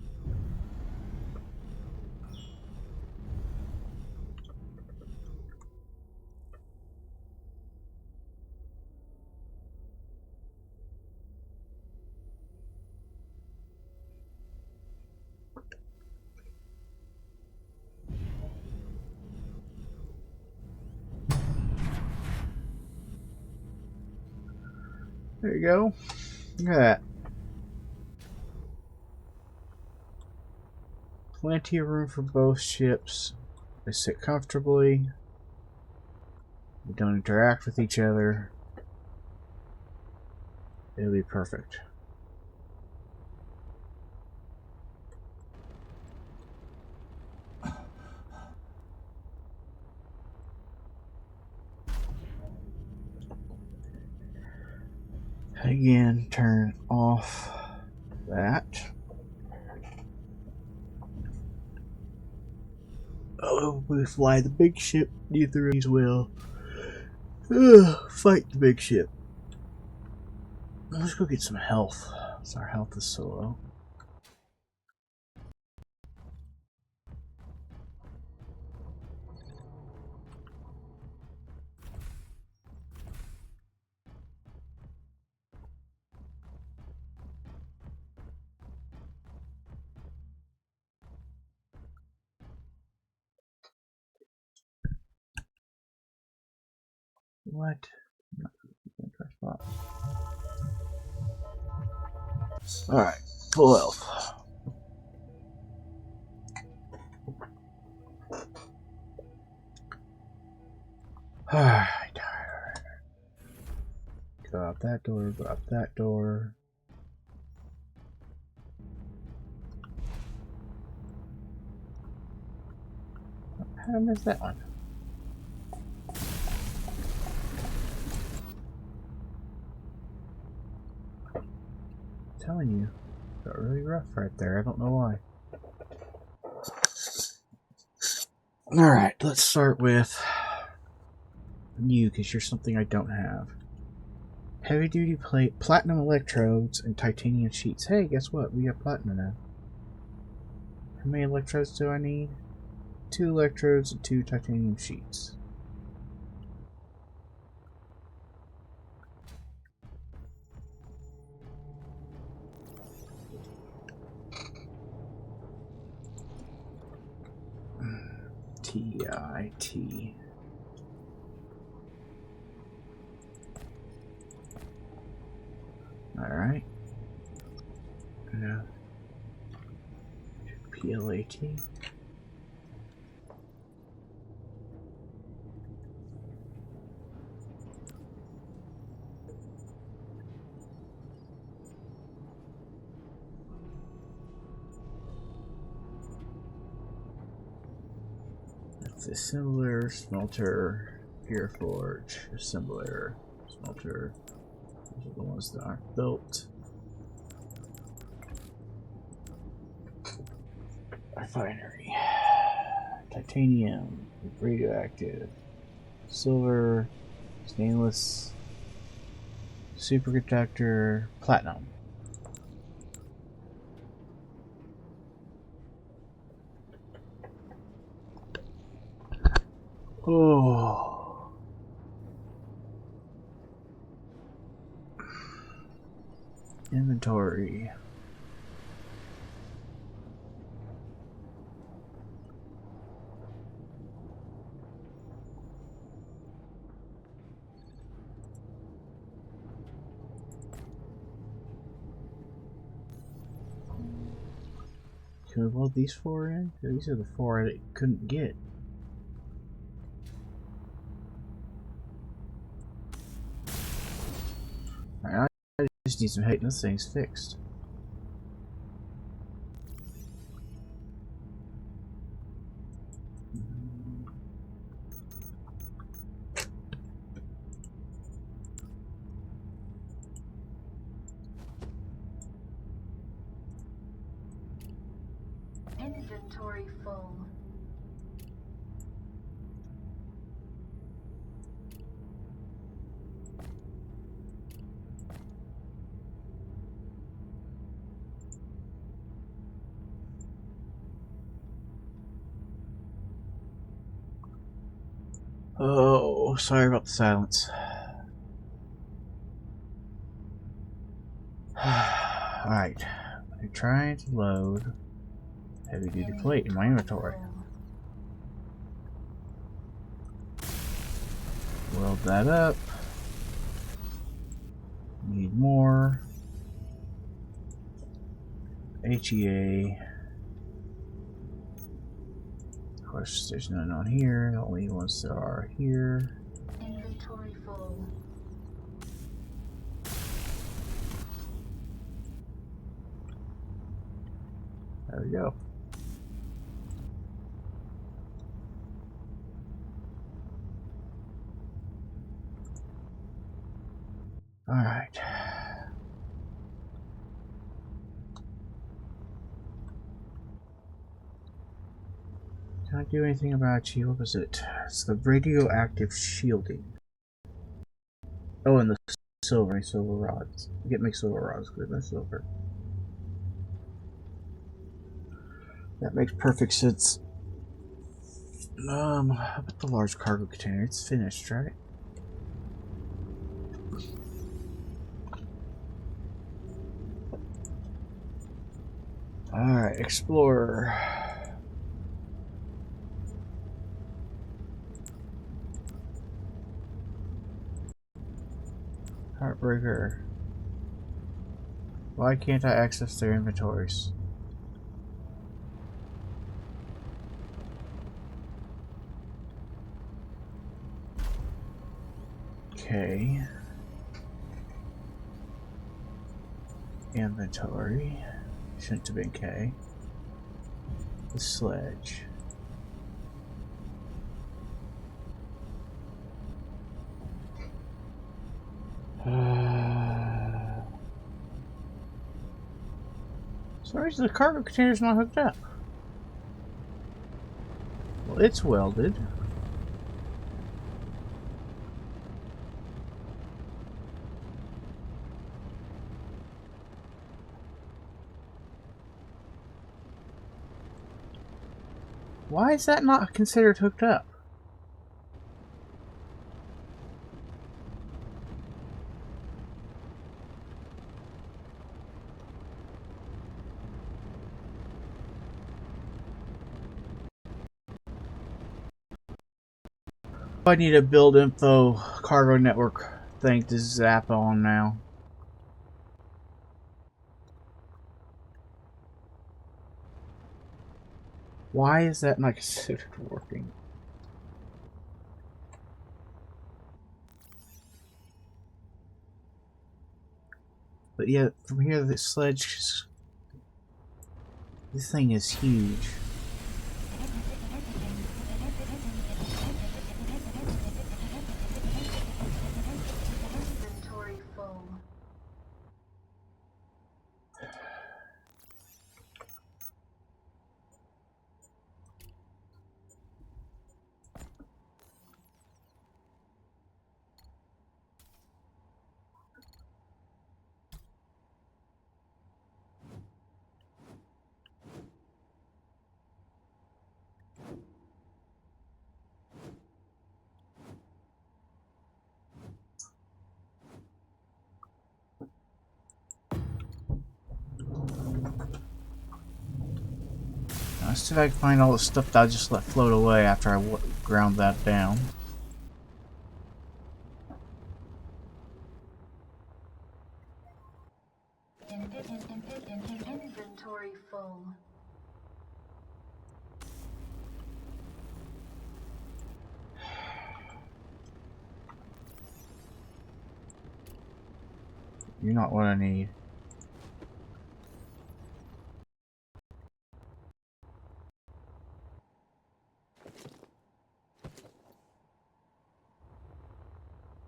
There you go. Look at that. Plenty of room for both ships. They sit comfortably. They don't interact with each other. It'll be perfect. Again, turn off that. Oh, we fly the big ship. Neither of these will fight the big ship. Let's go get some health. Our health is so low. What? Alright, full health. Alright. Go out that door, go out that door. How did I miss that one? I'm telling you, got really rough right there. I don't know why. Alright, let's start with you, because you're something I don't have. Heavy duty plate, platinum electrodes, and titanium sheets. Hey, guess what? We have platinum now. How many electrodes do I need? 2 electrodes and 2 titanium sheets. T-I-T. Alright. No. P-L-A-T. That's assembler, smelter, pure forge, assembler, smelter. Those are the ones that aren't built. Refinery. Titanium, radioactive, silver, stainless, superconductor, platinum. Oh. Inventory. Can we load these 4 in? These are the 4 I couldn't get. Alright, I just need some height. This thing's fixed. Inventory full. Oh, sorry about the silence. Alright, I'm trying to load heavy duty plate in my inventory. Weld that up. Need need more. HEA. Of course, there's none on here. The only ones that are here. Inventory full. There we go. Alright. Can I do anything about you? What was it? It's the radioactive shielding. Oh, and the silver rods. You get mixed silver rods with my silver. That makes perfect sense. How about the large cargo container? It's finished, right? Alright, Explorer. Heartbreaker. Why can't I access their inventories? Okay. Inventory. Shouldn't have been K. The sledge. Sorry, the cargo container's not hooked up. Well, it's welded. Why is that not considered hooked up? I need a build info cargo network thing to zap on now. Why is that not considered working? But yeah, from here the sledge, this thing is huge. Inventory full. Let's see if I can find all the stuff that I just let float away after I ground that down. Inventory full. You're not what I need.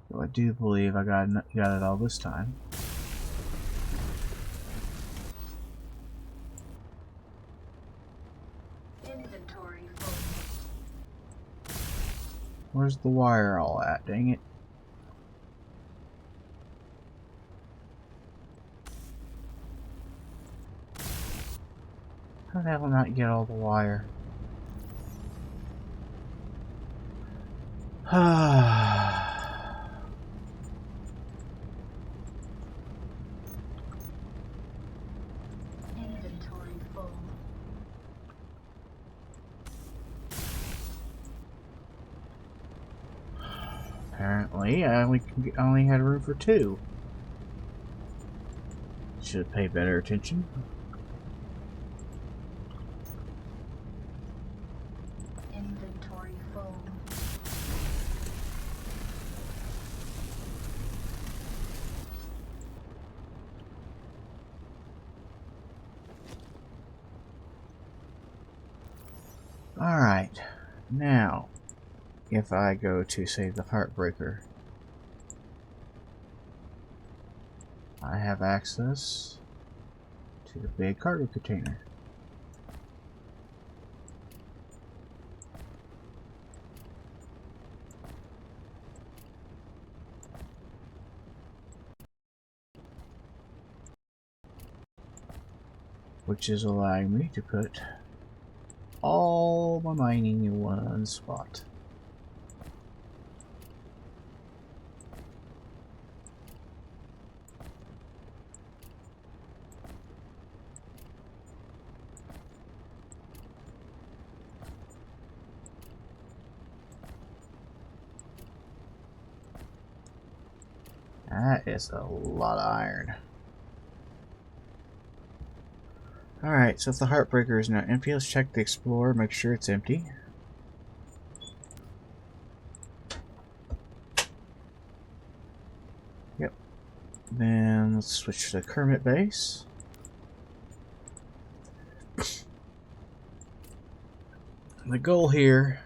Well, I do believe I got it all this time. Inventory full. Where's the wire all at? Dang it. How the hell did I not get all the wire? Inventory full. Apparently, I only had room for 2. should pay better attention. Inventory full. Alright, now, if I go to, say, the Heartbreaker, I have access to the big cargo container. Which is allowing me to put all my mining in one spot. That is a lot of iron. Alright, so if the Heartbreaker is now empty, let's check the Explorer, make sure it's empty. Yep. Then let's switch to the Kermit base. The goal here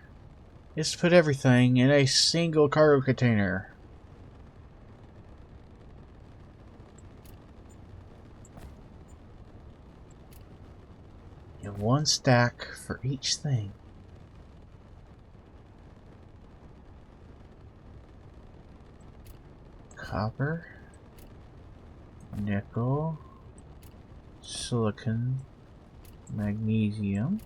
is to put everything in a single cargo container. And one stack for each thing. Copper, nickel, silicon, magnesium,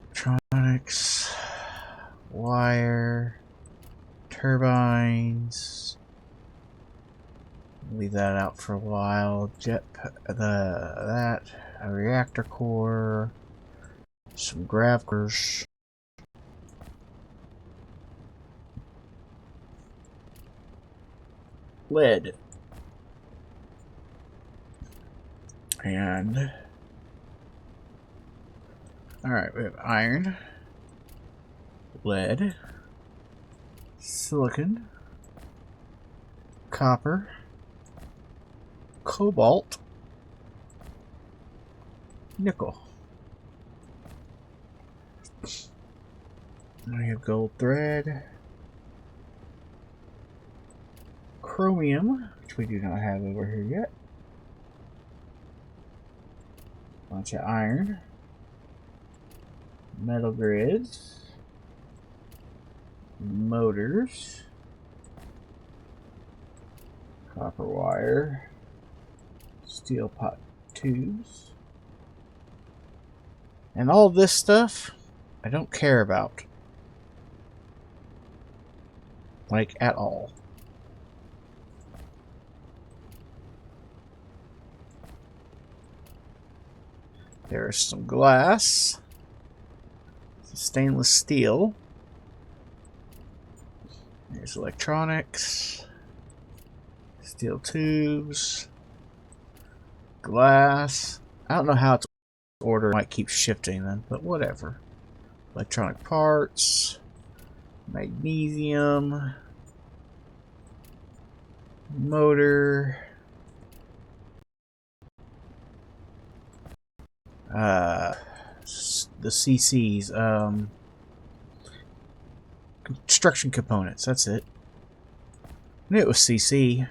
electronics, wire, turbines. Leave that out for a while. A reactor core, some grav cores, lead, and alright, we have iron, lead, silicon, copper, cobalt, nickel. We have gold thread, chromium, which we do not have over here yet, bunch of iron, metal grids, motors, copper wire, steel pot tubes, and all this stuff I don't care about, like, at all. There's some glass, some stainless steel, there's electronics, steel tubes, glass. I don't know how it's ordered. Might keep shifting them, but whatever. Electronic parts, magnesium, motor, the CCs, construction components, that's it. I knew it was CC.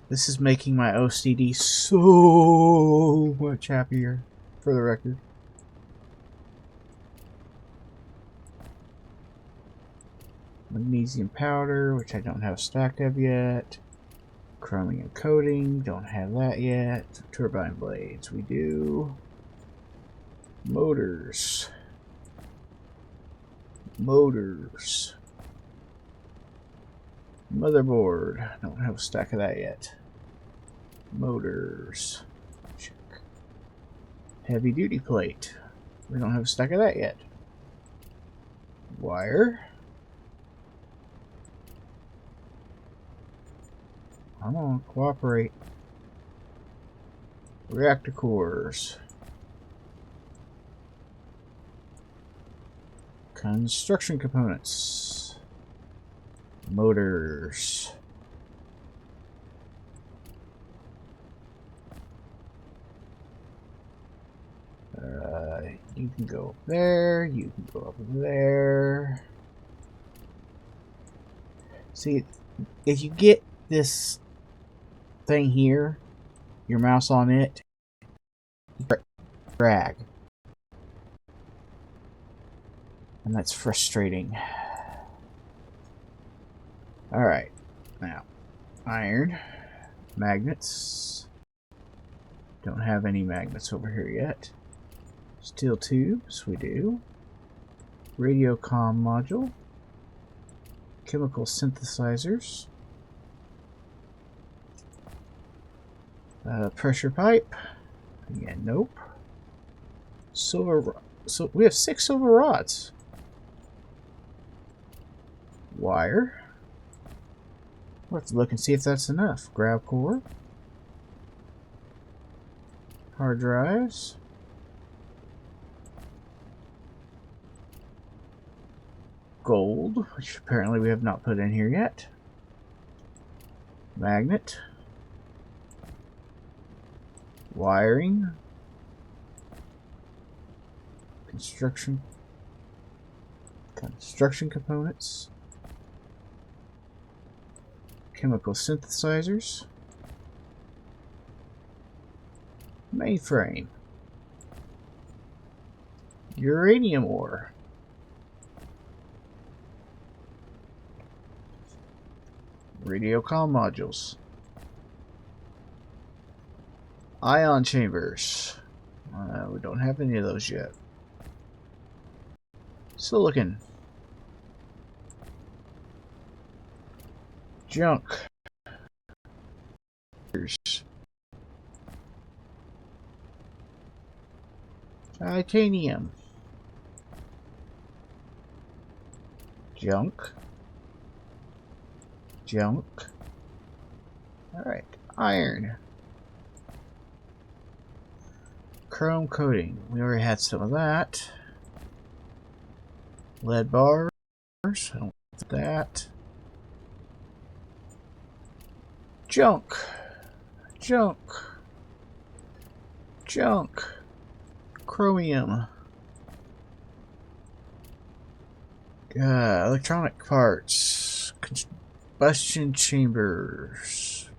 This is making my OCD so much happier, for the record. Magnesium powder, which I don't have a stack of yet. Chromium coating, don't have that yet. Turbine blades, we do. Motors. Motherboard, don't have a stack of that yet. Motors. Heavy duty plate. We don't have a stack of that yet. Wire. Come on, cooperate. Reactor cores. Construction components. Motors. You can go up there. You can go up there. See, if you get this thing here, your mouse on it, drag. And that's frustrating. Alright, now, iron, magnets. Don't have any magnets over here yet. Steel tubes, we do. Radio comm module. Chemical synthesizers. Pressure pipe. Again, nope. Silver. So we have 6 silver rods. Wire. We'll have to look and see if that's enough. Grab core. Hard drives. Gold, which apparently we have not put in here yet. Magnet. Wiring. Construction components. Chemical synthesizers. Mainframe. Uranium ore. Radio comm modules. Ion chambers. We don't have any of those yet. Silicon. Junk. Titanium. Junk. Junk. Alright. Iron. Chrome coating. We already had some of that. Lead bars. I don't want that. Junk. Junk. Junk. Chromium. Electronic parts. Combustion chambers.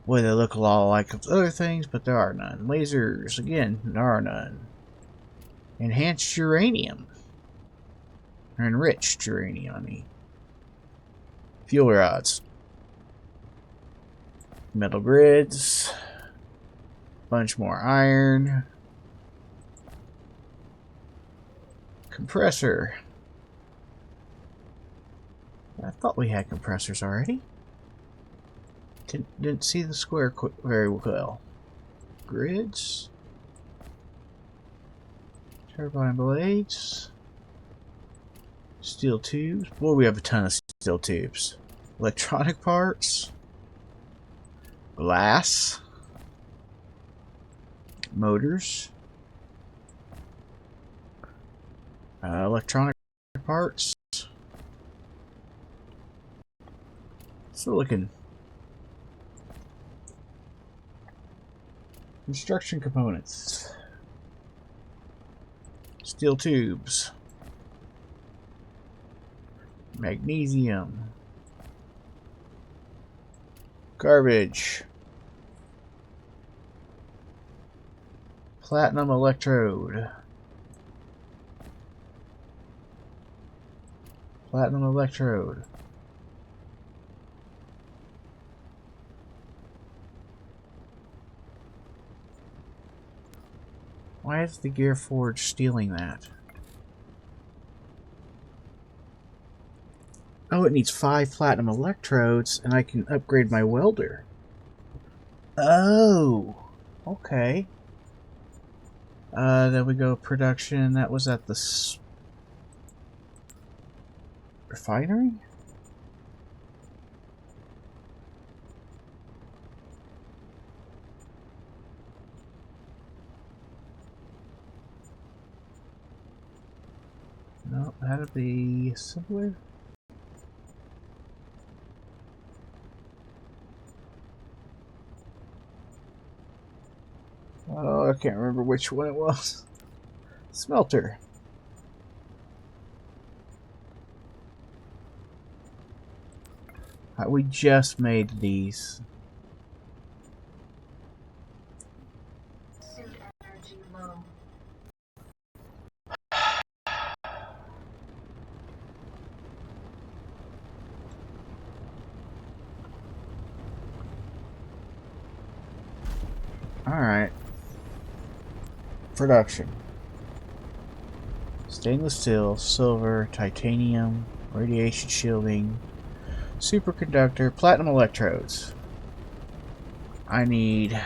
Boy, they look a lot like other things, but there are none. Lasers. Again, there are none. Enhanced uranium. Or enriched uranium, I mean. Fuel rods. Metal grids. Bunch more iron. Compressor. I thought we had compressors already. Didn't see the square very well. Grids. Turbine blades. Steel tubes. Boy, we have a ton of steel tubes. Electronic parts. Glass. Motors. Electronic parts. Silicon. Construction components. Steel tubes. Magnesium. Garbage. Platinum electrode. Platinum electrode. Why is the Gear Forge stealing that? Oh, it needs 5 platinum electrodes, and I can upgrade my welder. Oh, okay. Then we go production. That was at the refinery? No, that'd be simpler. Oh, I can't remember which one it was. Smelter. We just made these. Suit energy low. Alright. Production. Stainless steel, silver, titanium, radiation shielding, superconductor, platinum electrodes. I need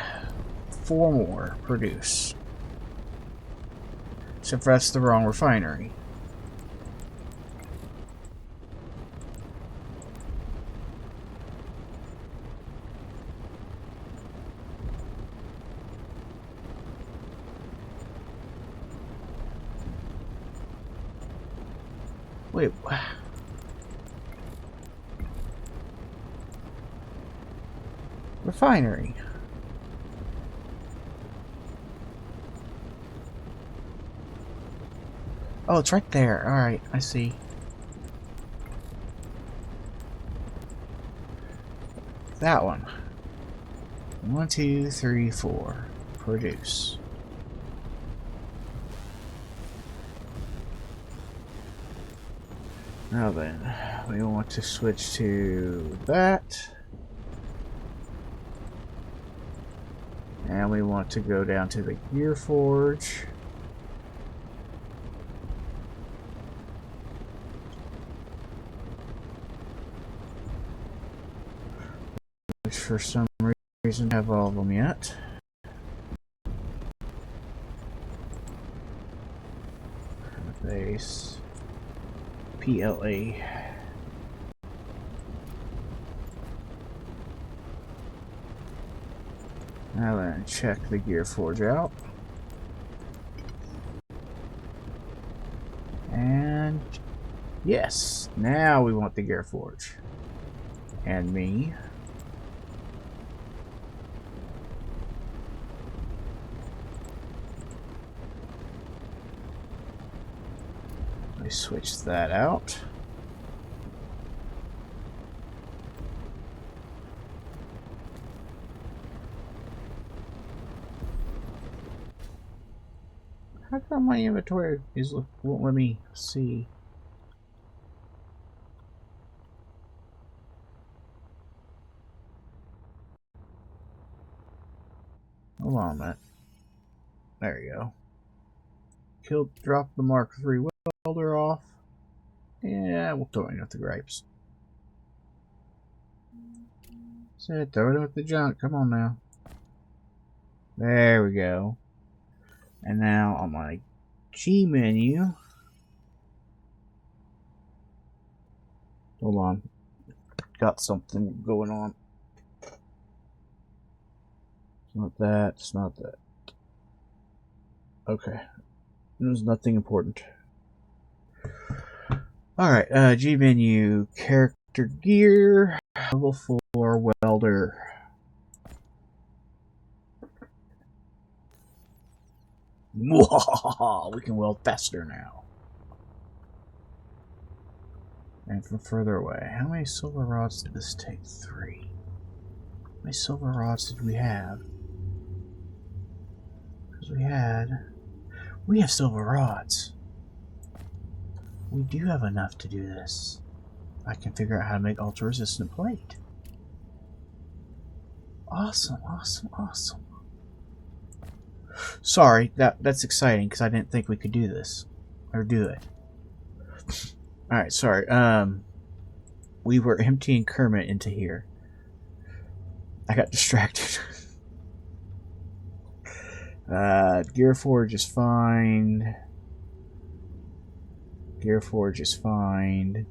4 more produce. Except for that's the wrong refinery. Wait, refinery. Oh, it's right there. Alright, I see. That one. 1, 2, 3, 4. Produce. Now then, we want to switch to that. And we want to go down to the gear forge. Which for some reason have all of them yet. Base. PLA. Now then, check the gear forge out. And yes, now we want the gear forge. And me. Let me switch that out. How come my inventory won't let me see? Hold on a minute. There you go. Drop the Mark III welder off. Yeah, we'll throw in with the gripes. Said throw it in with the junk. Come on now. There we go. And now on my G menu. Hold on. Got something going on. It's not that. It's not that. Okay. There's nothing important. Alright, G menu. Character gear. Level 4 welder. We can weld faster now. And from further away. How many silver rods did this take? 3. How many silver rods did we have? Because we have silver rods. We do have enough to do this. I can figure out how to make ultra-resistant plate. Awesome, awesome, awesome. Sorry, that's exciting because I didn't think we could do this. Or do it. Alright, sorry. We were emptying Kermit into here. I got distracted. Gear Forge is fine. Gear Forge is fine.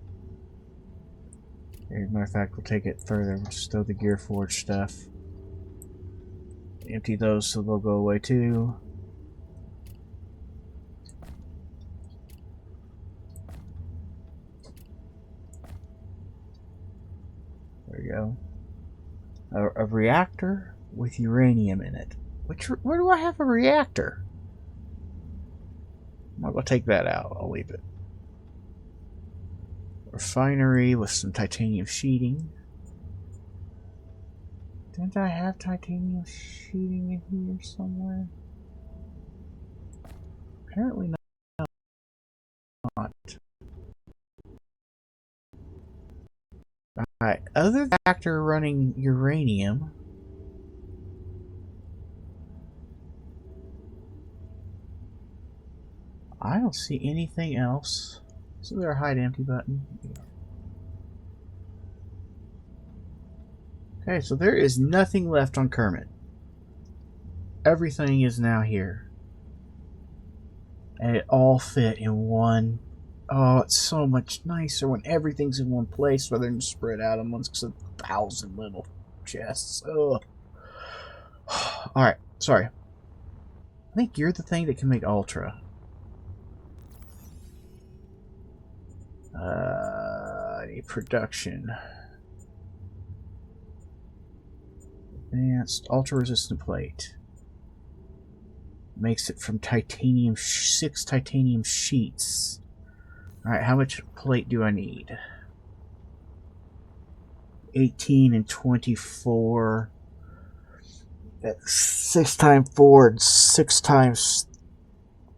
As a matter of fact, we'll take it further. We'll just throw the Gear Forge stuff. Empty those so they'll go away too. There we go. A reactor with uranium in it. Where do I have a reactor? I'm not going to take that out. I'll leave it. Refinery with some titanium sheeting. Didn't I have titanium sheeting in here somewhere? Apparently not. Alright, other reactor running uranium. I don't see anything else. Is there a hide empty button? Yeah. Okay, so there is nothing left on Kermit. Everything is now here. And it all fit in one. Oh, it's so much nicer when everything's in one place rather than spread out amongst 1,000 little chests. Ugh. Alright, sorry. I think you're the thing that can make Ultra. Production. Advanced ultra resistant plate. Makes it from titanium, 6 titanium sheets. Alright, how much plate do I need? 18 and 24. That's 6 times 4 and 6 times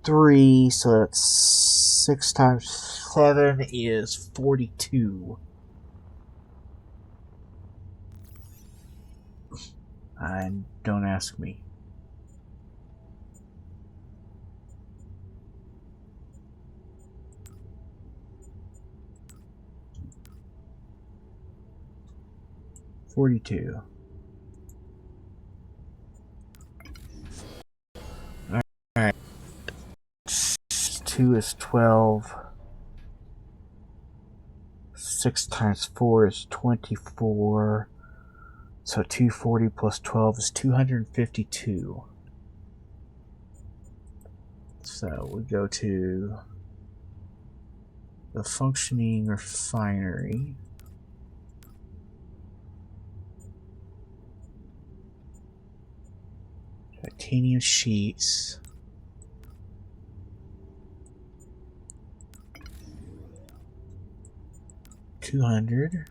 3, so that's 6 times 7 is 42. And don't ask me. $42. Alright. 2 is 12. 6 times 4 is 24. So 240 plus 12 is 252. So we go to the functioning refinery. Titanium sheets. $200.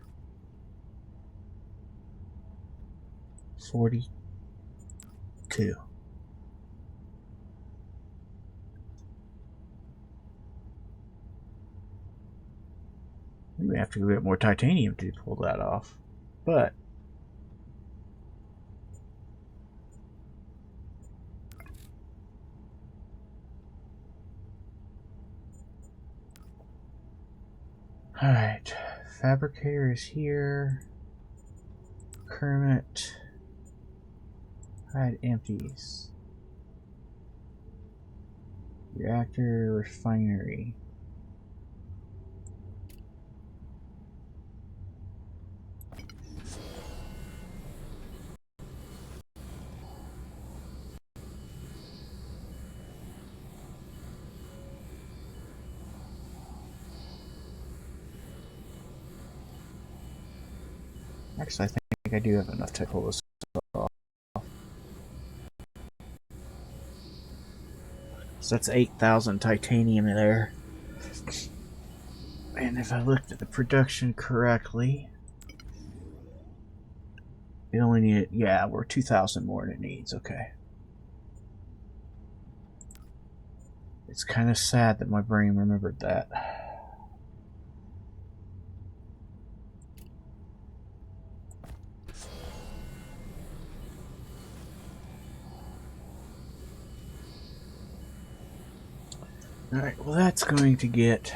42. We may have to go get more titanium to pull that off. But alright. Fabricator is here. Kermit. Hide empties. Reactor refinery. Actually, I think I do have enough to pull this off. So that's 8,000 titanium in there. And if I looked at the production correctly, it only needed, yeah, we're 2,000 more than it needs. Okay. It's kind of sad that my brain remembered that. Alright, well that's going to get...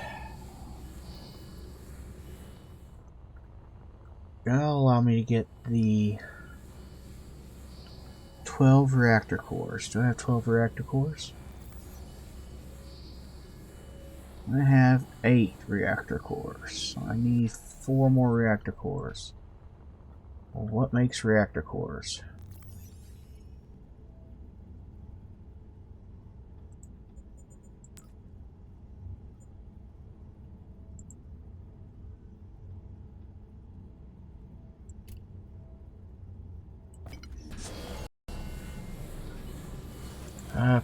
That'll allow me to get the 12 reactor cores. Do I have 12 reactor cores? I have 8 reactor cores. So I need 4 more reactor cores. Well, what makes reactor cores?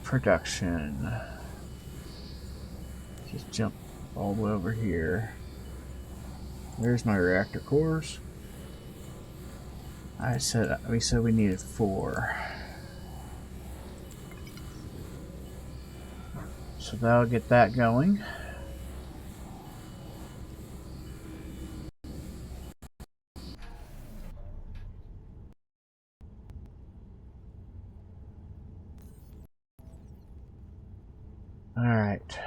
Production. Just jump all the way over here. There's my reactor cores. We said we needed 4. So that'll get that going. Alright.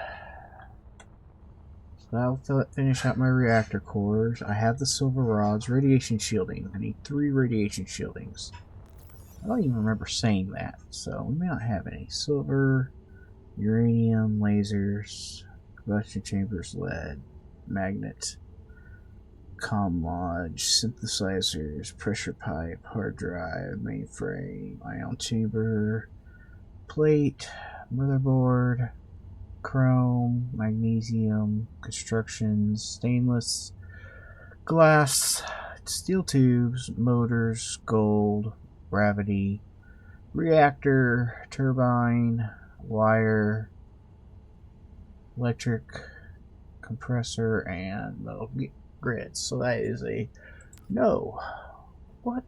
So that'll finish out my reactor cores. I have the silver rods. Radiation shielding. I need 3 radiation shieldings. I don't even remember saying that, so we may not have any. Silver, uranium, lasers, combustion chambers, lead, magnet, comm module, synthesizers, pressure pipe, hard drive, mainframe, ion chamber, plate, motherboard, chrome, magnesium, constructions, stainless, glass, steel tubes, motors, gold, gravity, reactor, turbine, wire, electric, compressor, and metal grids. So that is a no. What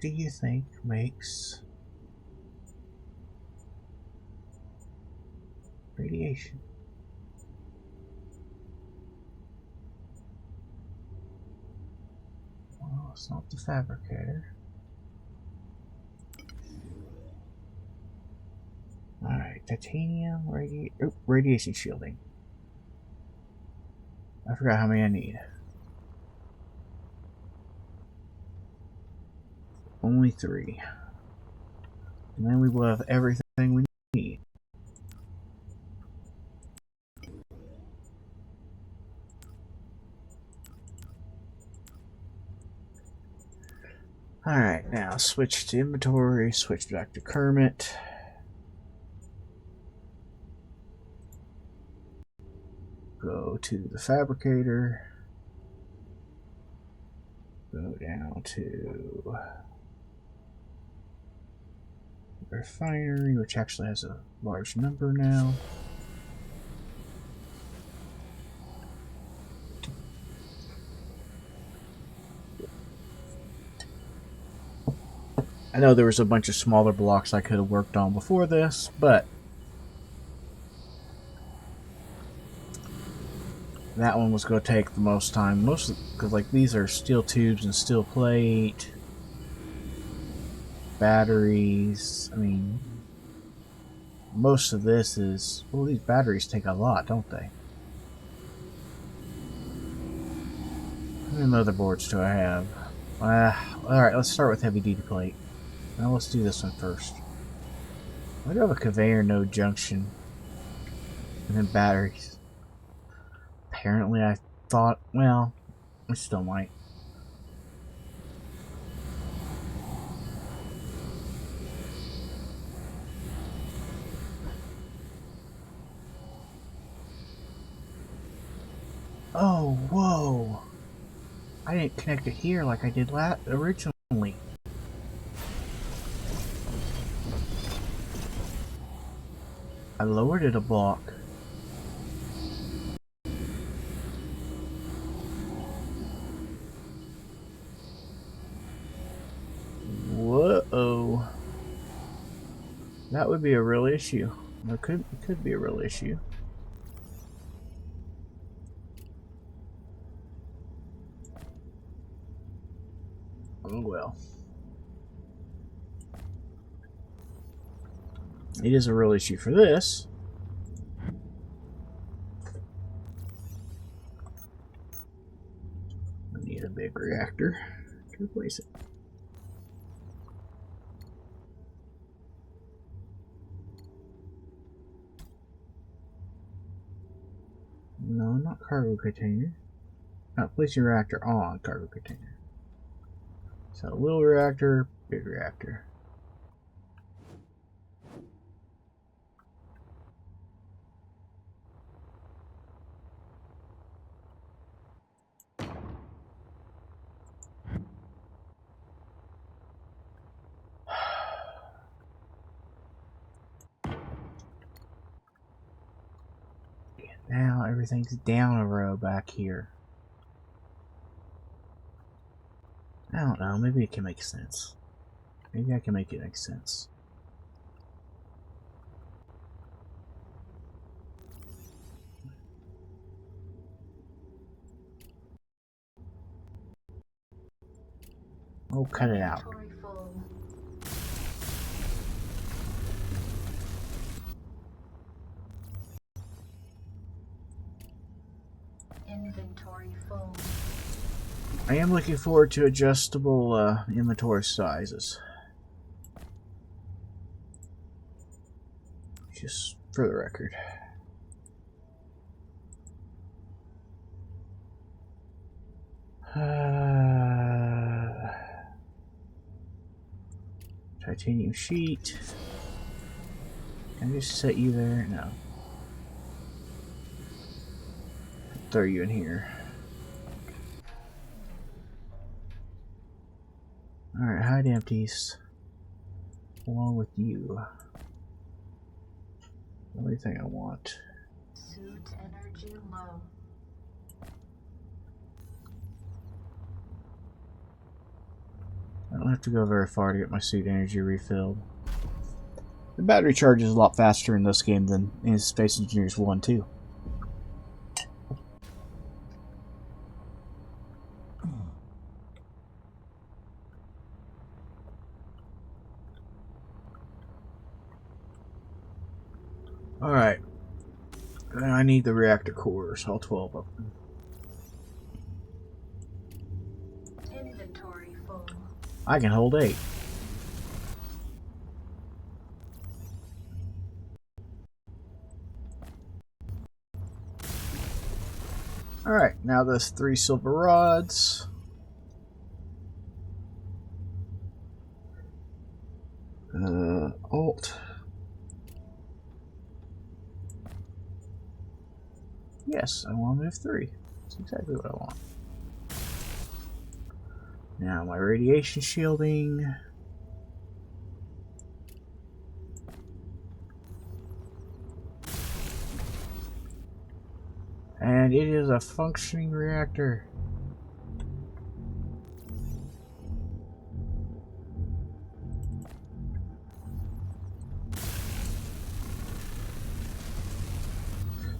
do you think makes radiation? Well, it's not the fabricator. Alright, titanium, radiation shielding. I forgot how many I need. Only 3. And then we will have everything we need. Alright, now switch to inventory, switch back to Kermit. Go to the fabricator. Go down to refinery, which actually has a large number now. I know there was a bunch of smaller blocks I could have worked on before this, but that one was going to take the most time. Because like these are steel tubes and steel plate, batteries. I mean, most of this is, well, these batteries take a lot, don't they? How many motherboards do I have? Alright, let's start with heavy duty plate. Now let's do this one first. I do have a conveyor node junction. And then batteries. Apparently I thought, well, I still might. Oh, whoa! I didn't connect it here like I did originally. I lowered it a block. Whoa! That would be a real issue. It could be a real issue. Oh well. It is a real issue for this. I need a big reactor. to replace it. No, not cargo container. Not placing reactor on cargo container. So little reactor, big reactor. Now everything's down a row back here. I don't know, maybe it can make sense. Maybe I can make it make sense. Oh, cut it out. Inventory full. Inventory full. I am looking forward to adjustable inventory sizes. Just for the record. Titanium sheet. Can I just set you there? No. Throw you in here. Alright, hide empties. Along with you. The only thing I want. Suit energy low. I don't have to go very far to get my suit energy refilled. The battery charge is a lot faster in this game than in Space Engineers 1 too. Alright. I need the reactor cores, all 12 of them. Inventory full. I can hold 8. Alright, now there's 3 silver rods. Alt. Yes, I want to move 3. That's exactly what I want. Now my radiation shielding. And it is a functioning reactor.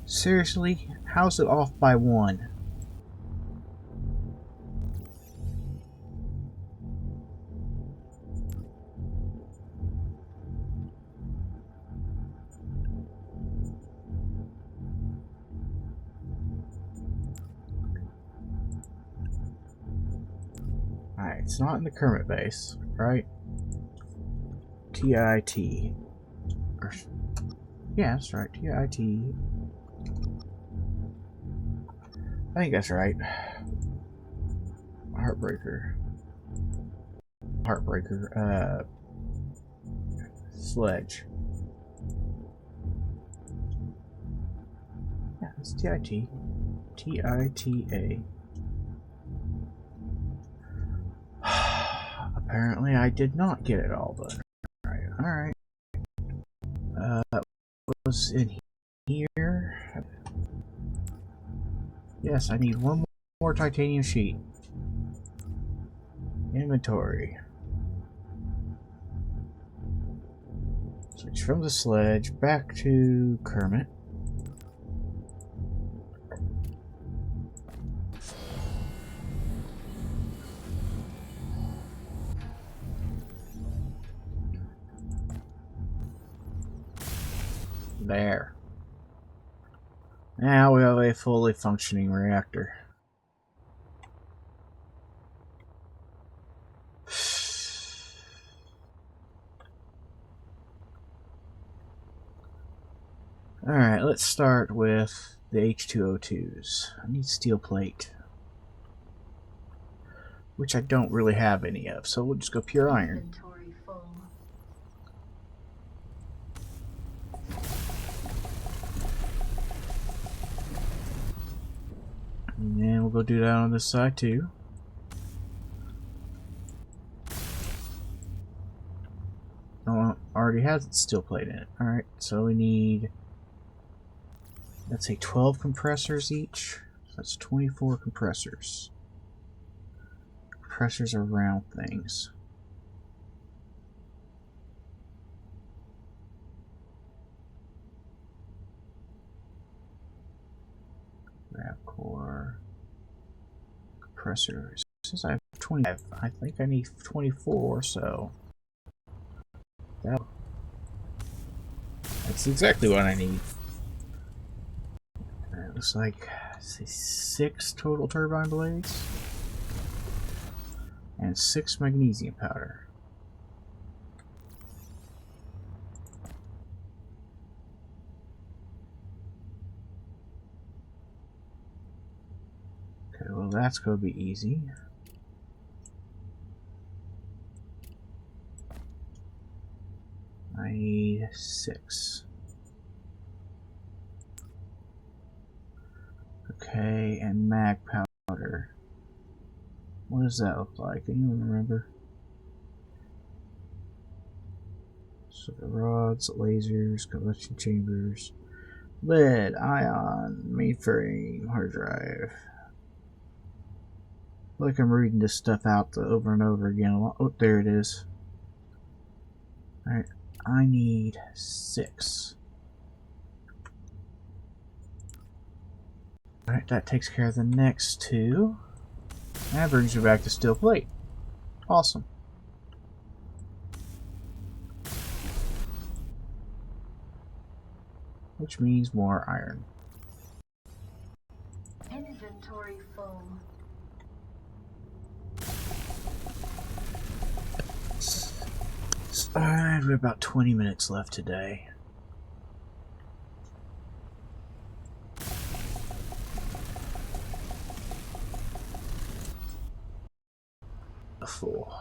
Seriously? How's it off by 1? Alright, it's not in the Kermit base, right? TIT. Yeah, that's right. TIT. I think that's right. Heartbreaker. Sledge. Yeah, it's TIT. TITA. Apparently I did not get it all done. Alright. What was in here? Yes, I need one more titanium sheet. Inventory. Switch from the sledge back to Kermit. There. Now we have a fully functioning reactor. Alright, let's start with the H2O2s. I need steel plate, which I don't really have any of, so we'll just go pure iron. Inventory full. And then we'll go do that on this side too. Oh, already has steel plate in it. Alright, so we need, let's say 12 compressors each. So that's 24 compressors. Compressors are round things. Grab core. Compressors. Since I have 25, I think I need 24, so that's exactly what I need. It looks like, say, 6 total turbine blades and 6 magnesium powder. Okay, well that's going to be easy. I need 6. Okay, and mag powder. What does that look like? Anyone remember? So the rods, lasers, combustion chambers, lead, ion, mainframe, hard drive. I feel like I'm reading this stuff out over and over again. Oh, there it is. Alright, I need 6. Alright, that takes care of the next 2. That brings me back to steel plate. Awesome. Which means more iron. Inventory full. Alright, we have about 20 minutes left today. Full.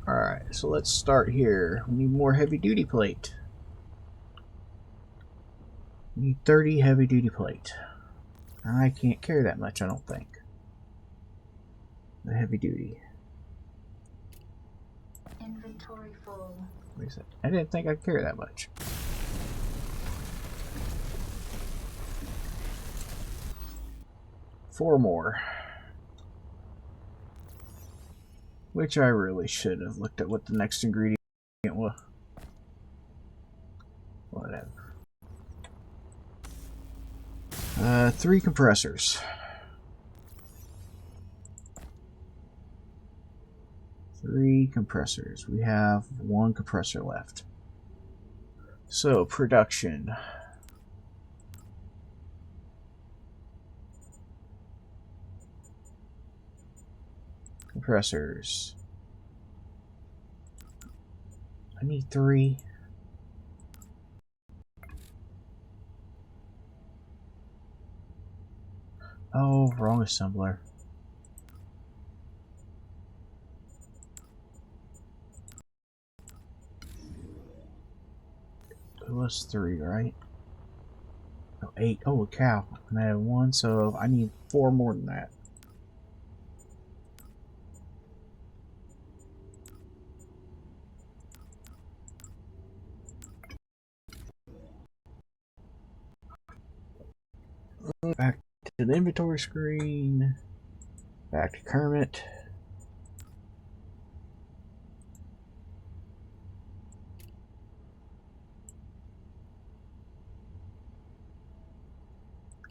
Alright, so let's start here. We need more heavy duty plate. We need 30 heavy duty plate. I can't carry that much, I don't think. The heavy duty. Inventory full. Wait a second. I didn't think I'd carry that much. Four more. Which I really should have looked at what the next ingredient was. Whatever. 3 compressors. 3 compressors. We have 1 compressor left. So, production. Compressors. I need 3. Oh, wrong assembler. It was 3, right? Oh, 8. Oh, a cow. And I have 1, so I need 4 more than that. Back to the inventory screen. Back to Kermit.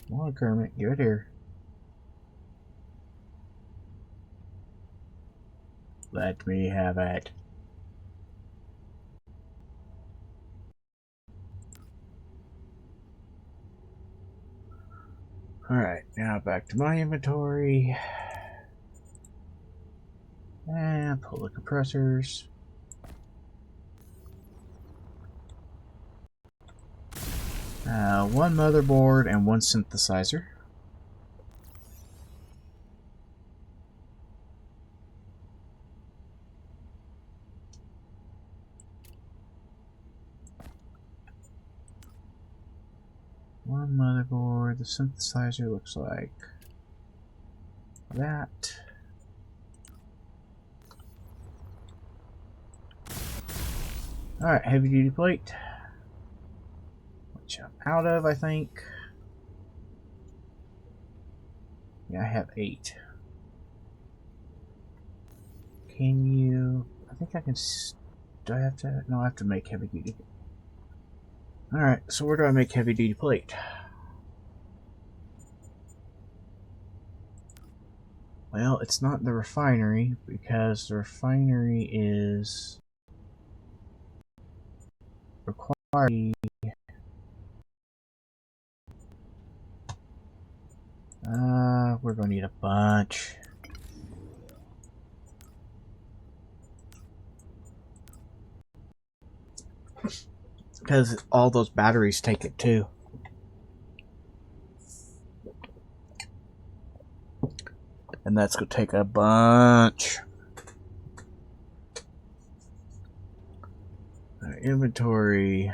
Come on, Kermit, get here. Let me have it. Alright, now back to my inventory. And pull the compressors. One motherboard and one synthesizer. One motherboard. The synthesizer looks like that. Alright, heavy duty plate. Which I'm out of, I think. Yeah, I have 8. Can you... I think I can... Do I have to... No, I have to make heavy duty. Alright, so where do I make heavy duty plate? Well, it's not the refinery, because the refinery is required. We're gonna need a bunch. Because all those batteries take it too. And that's gonna take a bunch. Inventory.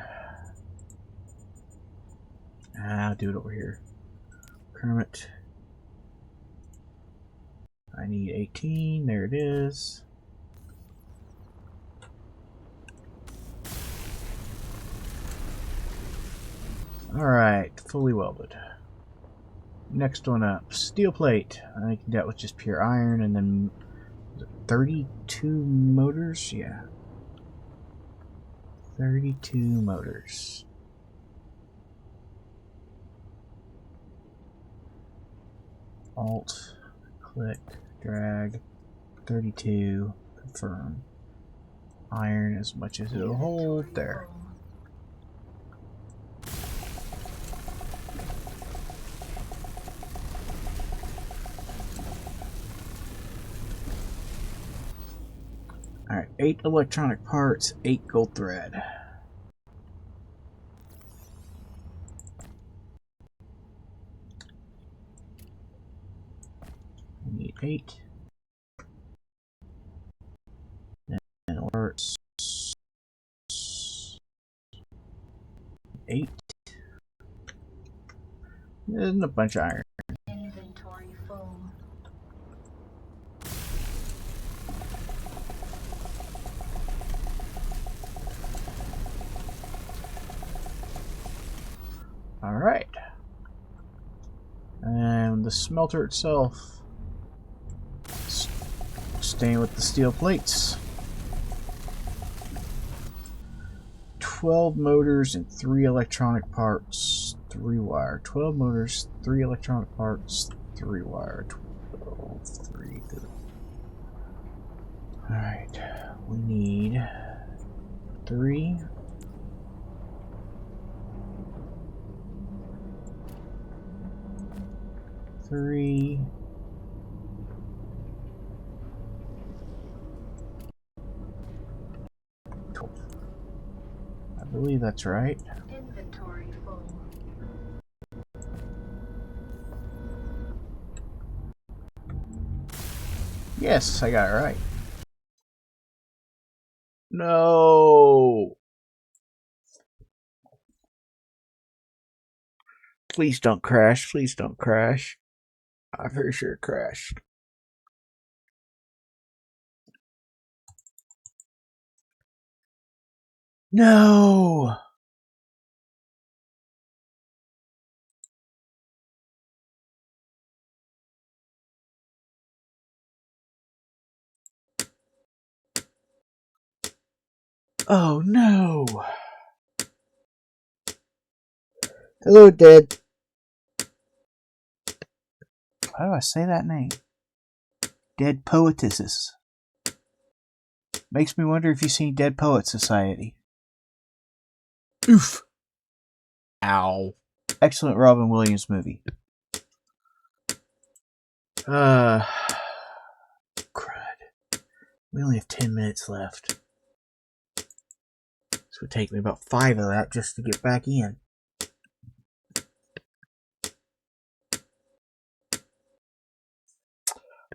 I'll do it over here. Kermit. I need 18. There it is. Alright, fully welded. Next one up, steel plate. I think that was just pure iron, and then 32 motors? Yeah. 32 motors. Alt, click, drag, 32, confirm. Iron as much as it'll hold there. Alright, 8 electronic parts, 8 gold thread. We need 8. And parts 8. There's a bunch of iron. Inventory full. Alright. And the smelter itself, staying with the steel plates. 12 motors and 3 electronic parts, 3 wire. 12 motors, 3 electronic parts, 3 wire. 12, 3, 3. Alright, we need 3. Three. I believe that's right. Inventory full. Yes, I got it right. No. Please don't crash. Please don't crash. I'm pretty sure it crashed. No. Oh no. Hello, Dead. How do I say that name? Dead Poetesses. Makes me wonder if you've seen Dead Poet Society. Oof. Ow. Excellent Robin Williams movie. Crud. We only have 10 minutes left. This would take me about 5 of that just to get back in.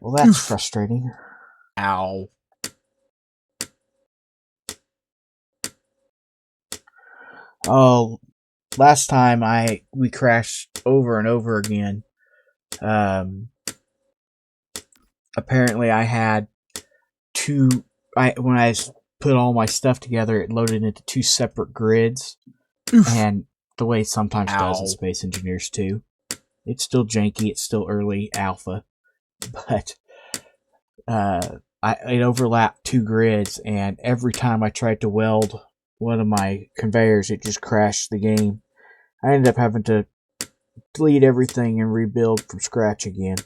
Well, that's frustrating. Ow. Oh, last time we crashed over and over again. Apparently I had when I put all my stuff together, it loaded into 2 separate grids. And the way it sometimes does in Space Engineers 2. It's still janky, it's still early alpha, but it overlapped 2 grids, and every time I tried to weld one of my conveyors, it just crashed the game. I ended up having to delete everything and rebuild from scratch again.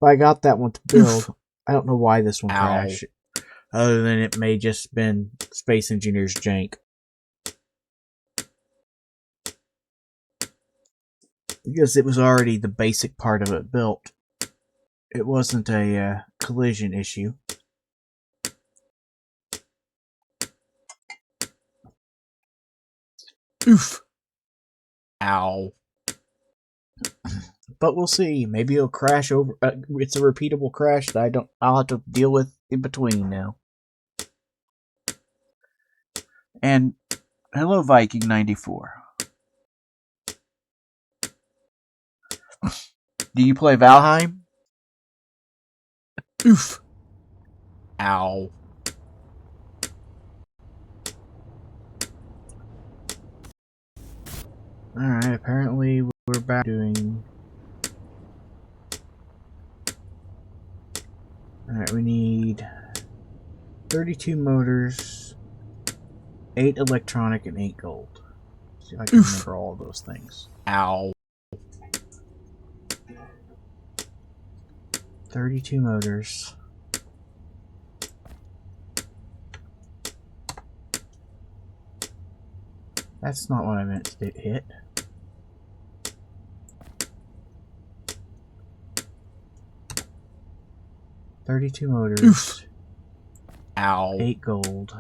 But I got that one to build. I don't know why this one crashed, other than it may just been Space Engineers jank. Because it was already the basic part of it built. It wasn't a collision issue. Oof. Ow. But we'll see. Maybe it'll crash over. It's a repeatable crash that I'll have to deal with in between now. And hello, Viking 94. Do you play Valheim? Oof. Ow. Alright, apparently we're back doing... Alright, we need 32 motors, 8 electronic, and 8 gold. Let's see if I can remember all of those things. Ow. 32 motors. That's not what I meant to hit. $32 motors. Oof. Ow. 8 gold.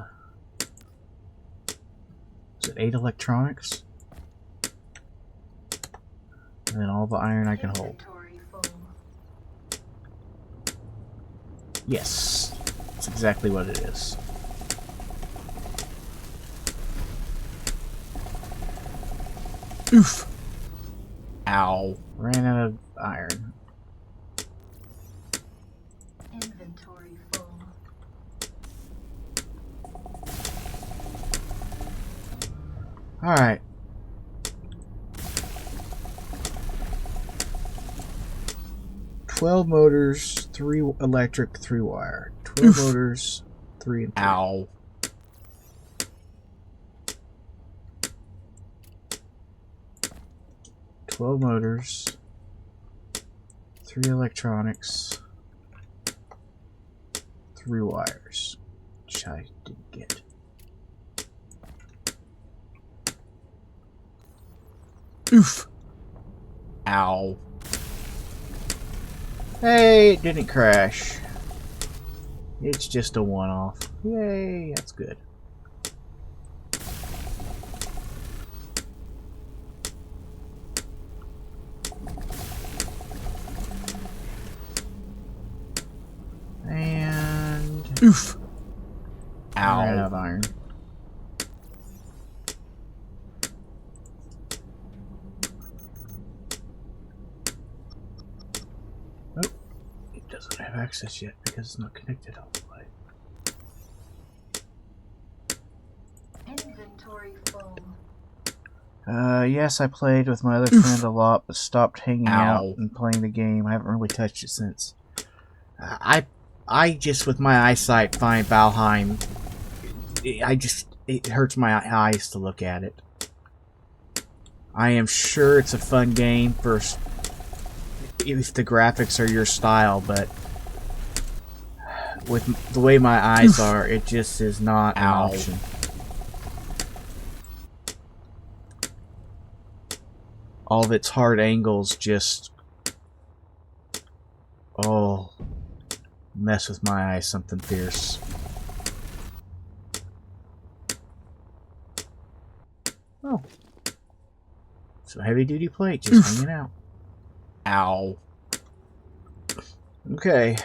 Is it 8 electronics? And then all the iron I can hold. Yes. That's exactly what it is. Oof. Ow. Ran out of iron. Inventory full. Alright. "12 motors, 3 electric, 3 wire. 12 motors, 3 and 3. Ow. "12 motors, 3 electronics, 3 wires." Which I didn't get. Oof. Ow. Hey, it didn't crash. It's just a one-off. Yay, that's good. And... Oof. Ow. I ran out of iron. Nope. It doesn't have access yet because it's not connected all the way. Inventory full. Yes, I played with my other friend a lot, but stopped hanging out and playing the game. I haven't really touched it since. I just, with my eyesight, find Valheim. It hurts my eyes to look at it. I am sure it's a fun game for if the graphics are your style, but with the way my eyes are, it just is not an option. All of its hard angles just... Oh... mess with my eyes something fierce. Oh. So heavy duty plate just hanging out. Ow. Okay.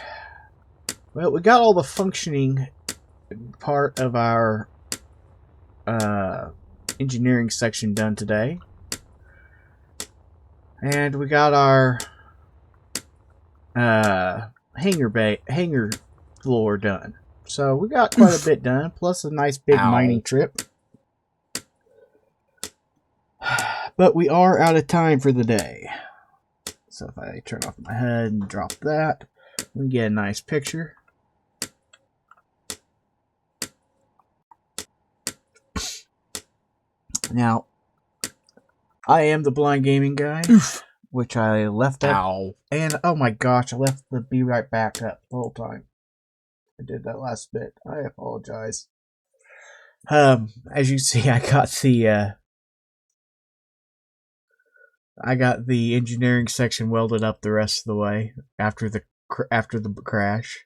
Well, we got all the functioning part of our engineering section done today. And we got our hangar floor done. So we got quite a bit done, plus a nice big mining trip. But we are out of time for the day. So if I turn off my HUD and drop that, we get a nice picture. Now, I am the blind gaming guy, which I left up. Ow. And oh my gosh, I left the be right back up the whole time. I did that last bit. I apologize. As you see, I got the engineering section welded up the rest of the way after the crash.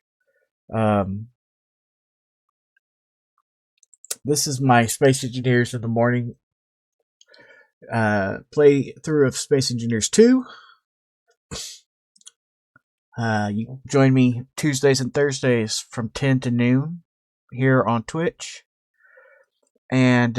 This is my Space Engineers in the morning play through of Space Engineers 2. You join me Tuesdays and Thursdays from 10 to noon here on Twitch. And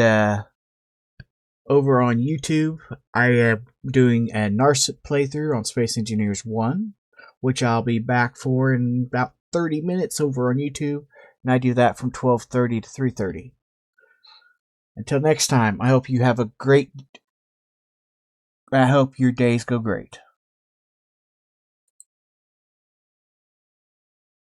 over on YouTube, I am doing a Narset playthrough on Space Engineers 1, which I'll be back for in about 30 minutes over on YouTube. And I do that from 12:30 to 3:30. Until next time, I hope you have a great... I hope your days go great.